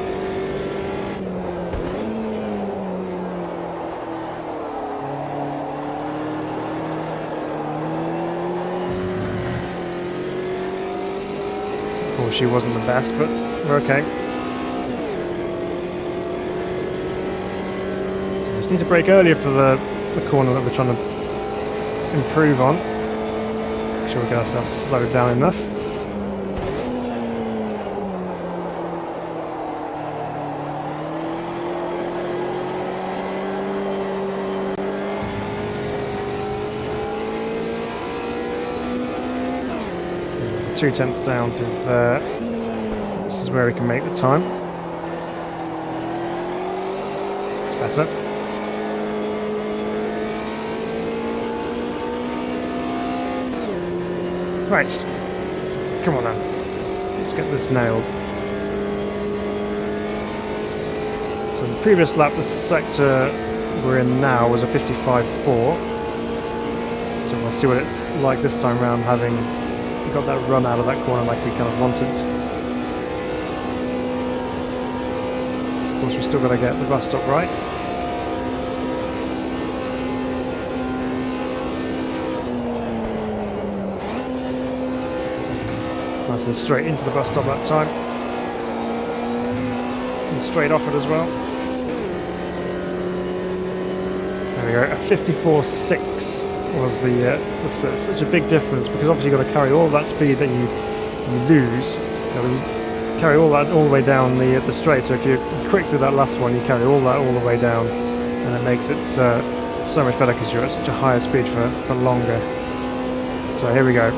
Oh, she wasn't the best, but we're okay. So we just need to brake earlier for the corner that we're trying to improve on. Make sure we get ourselves slowed down enough. Two tenths down to there. This is where we can make the time. better. Right. Come on then. Let's get this nailed. So in the previous lap, the sector we're in now was a 55.4. So we'll see what it's like this time around, having got that run out of that corner like we kind of wanted. Of course, we still got to get the bus stop right. Nice and straight into the bus stop that time. And straight off it as well. There we go, a 54.6 was the split. It's such a big difference because obviously you've got to carry all that speed that you lose. You carry all that all the way down the straight. So if you're quick through that last one, you carry all that all the way down, and it makes it so much better because you're at such a higher speed for longer. So here we go.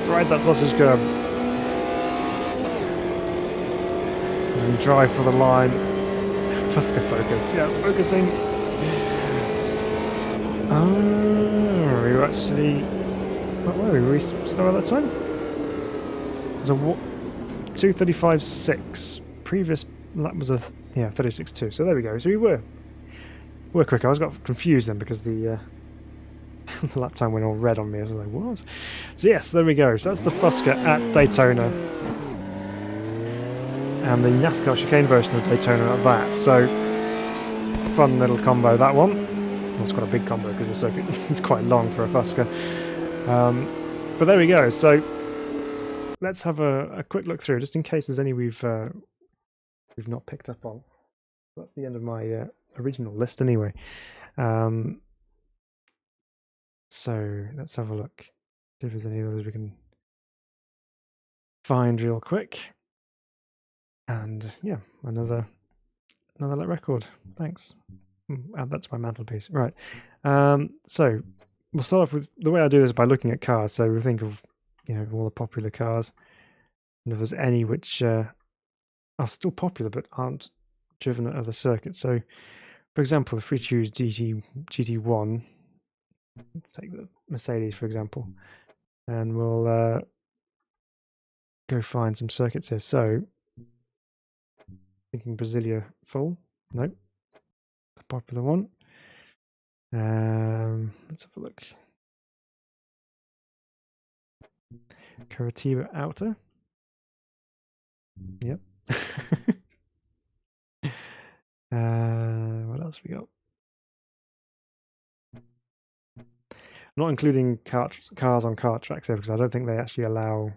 Ride that sausage curb. And drive for the line. Fusca focus. Yeah, focusing. Oh, we were actually... What were we? Were we slow at that time? It was a 2:35.6. Previous lap was a 36.2. So there we go. So we were quicker. I got confused then because the the lap time went all red on me. I was like, what? So yes, there we go. So that's the Fusca at Daytona. And the NASCAR chicane version of Daytona at that. So, fun little combo, that one. Well, it's quite a big combo because the circuit is quite long for a Fusca. But there we go. So, let's have a quick look through, just in case there's any we've not picked up on. That's the end of my original list anyway. So let's have a look. See if there's any others we can find real quick. And yeah, another lap record. Thanks. Add that to my mantelpiece. Right. So we'll start off with the way I do this by looking at cars. So we think of all the popular cars, and if there's any which are still popular but aren't driven at other circuits. So, for example, if we choose GT1. Take the Mercedes, for example, and we'll go find some circuits here. So, thinking Brasilia full. Nope. It's a popular one. Let's have a look. Curitiba Outer. Yep. What else we got? Not including cars on kart tracks here because I don't think they actually allow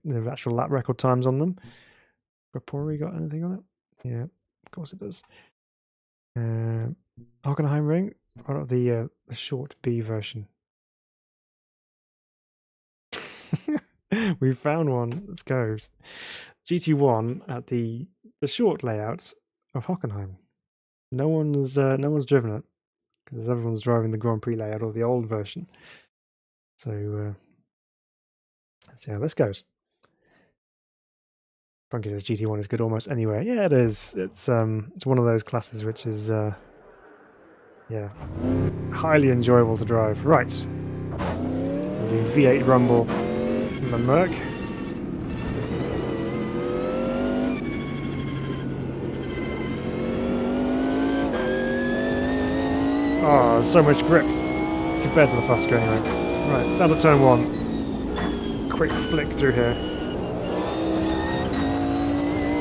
the actual lap record times on them. Rapori got anything on it? Yeah, of course it does. Hockenheim ring. What about the short B version? We found one. Let's go. GT1 at the short layout of Hockenheim. No one's driven it because everyone's driving the Grand Prix layout or the old version. So let's see how this goes. Frankie says GT1 is good almost anywhere. Yeah, it is. It's one of those classes which is highly enjoyable to drive. Right. We'll do V8 rumble from the Merc. Oh, there's so much grip compared to the Fusca anyway. Right, down to turn one. Quick flick through here.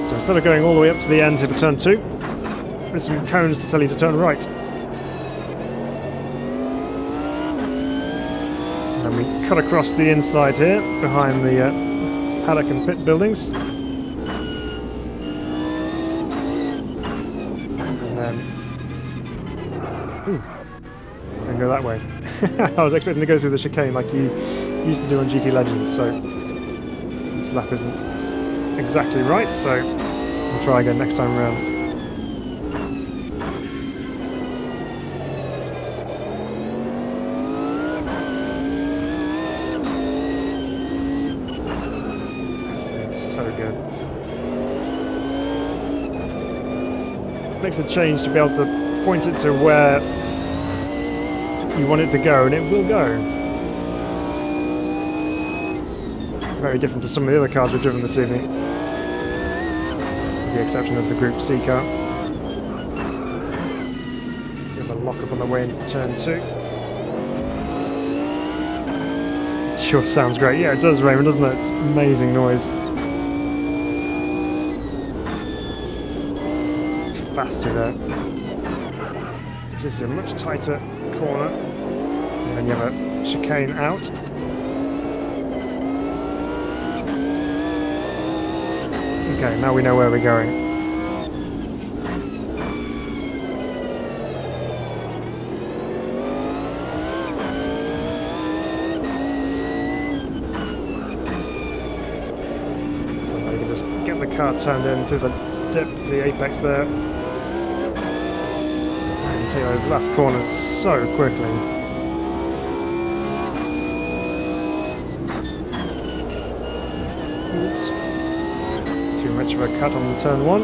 So instead of going all the way up to the end here for turn two, there's some cones to tell you to turn right. And then we cut across the inside here, behind the paddock and pit buildings. And then... Ooh. Don't go that way. I was expecting to go through the chicane like you used to do on GT Legends, so this lap isn't exactly right, so we'll try again next time around. makes a change to be able to point it to where you want it to go, and it will go. Very different to some of the other cars we've driven this evening, with the exception of the Group C car. We have a lock-up on the way into turn 2. Sure sounds great. Yeah, it does, Raymond, doesn't it? It's amazing noise. It's faster there. This is a much tighter corner. And then you have a chicane out. Okay, now we know where we're going. Car turned in through the dip, the apex there. And you take those last corners so quickly. Oops. Too much of a cut on the turn 1.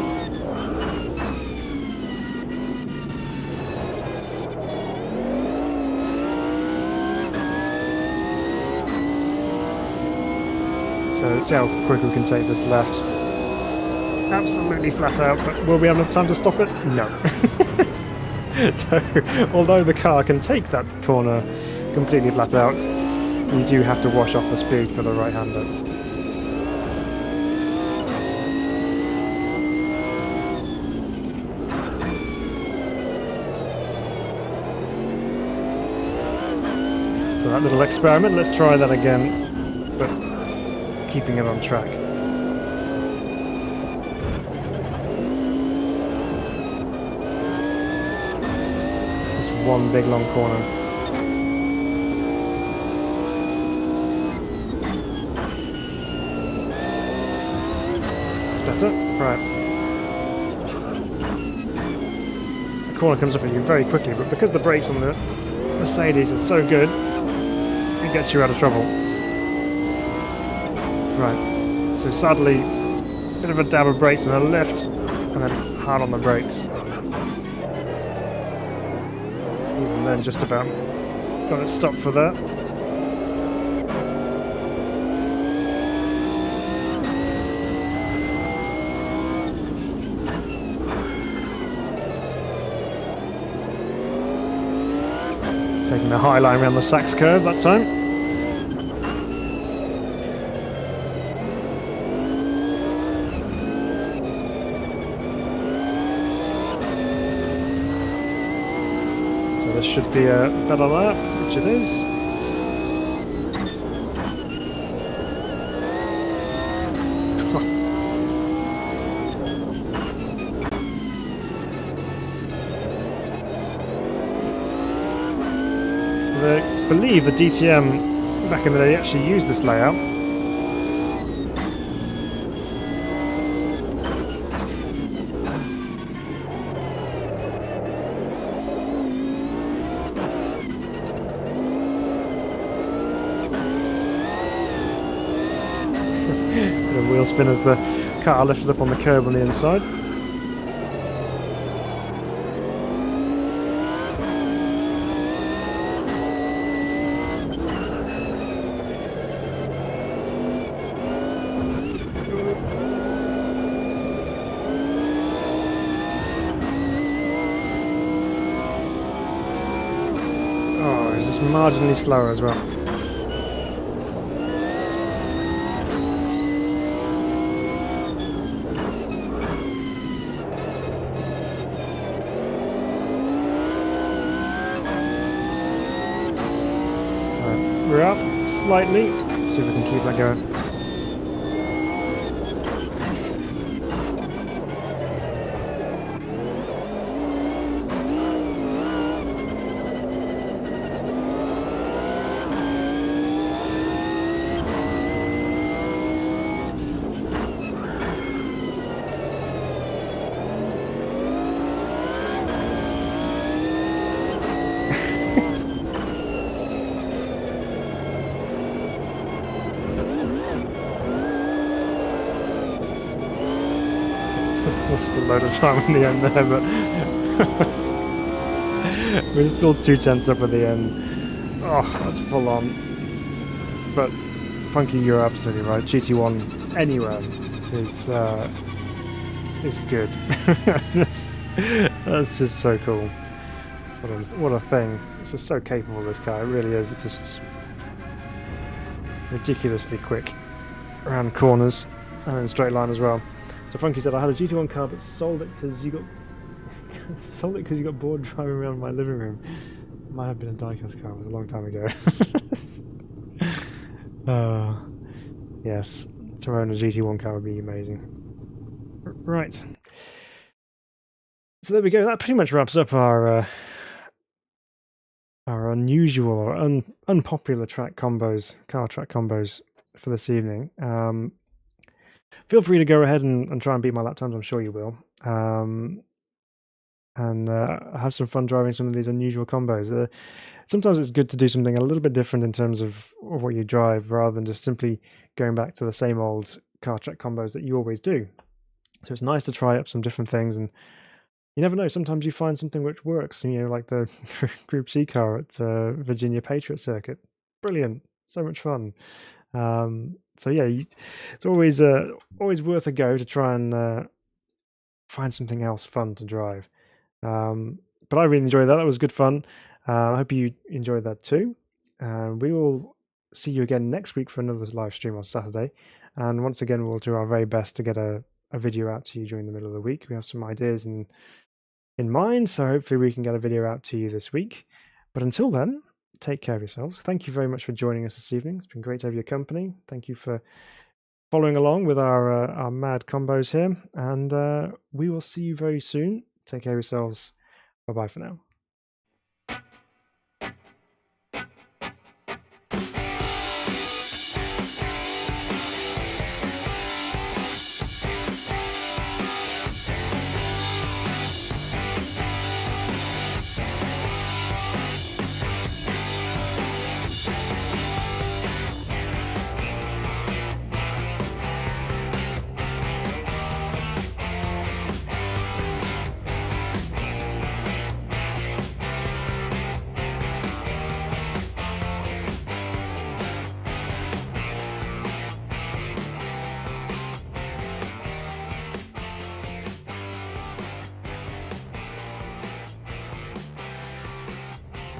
So let's see how quick we can take this left. Absolutely flat out, but will we have enough time to stop it? No. So, although the car can take that corner completely flat out, you do have to wash off the speed for the right-hander. So that little experiment, let's try that again, but keeping it on track. One big long corner. That's better. Right. The corner comes up at you very quickly, but because the brakes on the Mercedes are so good, it gets you out of trouble. Right. So sadly, a bit of a dab of brakes and a lift, and then hard on the brakes. And then just about got it stopped for that. Taking the high line around the Sachs curve that time. This should be a better lap, which it is. I believe the DTM back in the day actually used this layout. Bit of wheel spin as the car lifted up on the curb on the inside. Oh, it's just marginally slower as well. We're up slightly. Let's see if we can keep that going. lost a load of time in the end there, but we're still 2/10 up at the end. Oh, that's full on. But Funky, you're absolutely right. GT1 anywhere is good. that's just so cool. What a thing. It's just so capable, this car. It really is. It's just ridiculously quick around corners and in straight line as well. So Funky said, I had a GT1 car but sold it because you got bored driving around my living room. It might have been a diecast car. It was a long time ago. Yes, to own a GT1 car would be amazing. Right. So there we go. That pretty much wraps up our unusual or unpopular car track combos for this evening. Feel free to go ahead and try and beat my lap times. I'm sure you will. And have some fun driving some of these unusual combos. Sometimes it's good to do something a little bit different in terms of what you drive, rather than just simply going back to the same old car track combos that you always do. So it's nice to try up some different things, and you never know, sometimes you find something which works, like the Group C car at Virginia Patriot Circuit. Brilliant, so much fun. So yeah, it's always worth a go to try and find something else fun to drive. But I really enjoyed that. That was good fun. I hope you enjoyed that too. We will see you again next week for another live stream on Saturday. And once again, we'll do our very best to get a video out to you during the middle of the week. We have some ideas in mind, so hopefully we can get a video out to you this week. But until then, take care of yourselves. Thank you very much for joining us this evening. It's been great to have your company. Thank you for following along with our mad combos here, and we will see you very soon. Take care of yourselves. Bye-bye for now.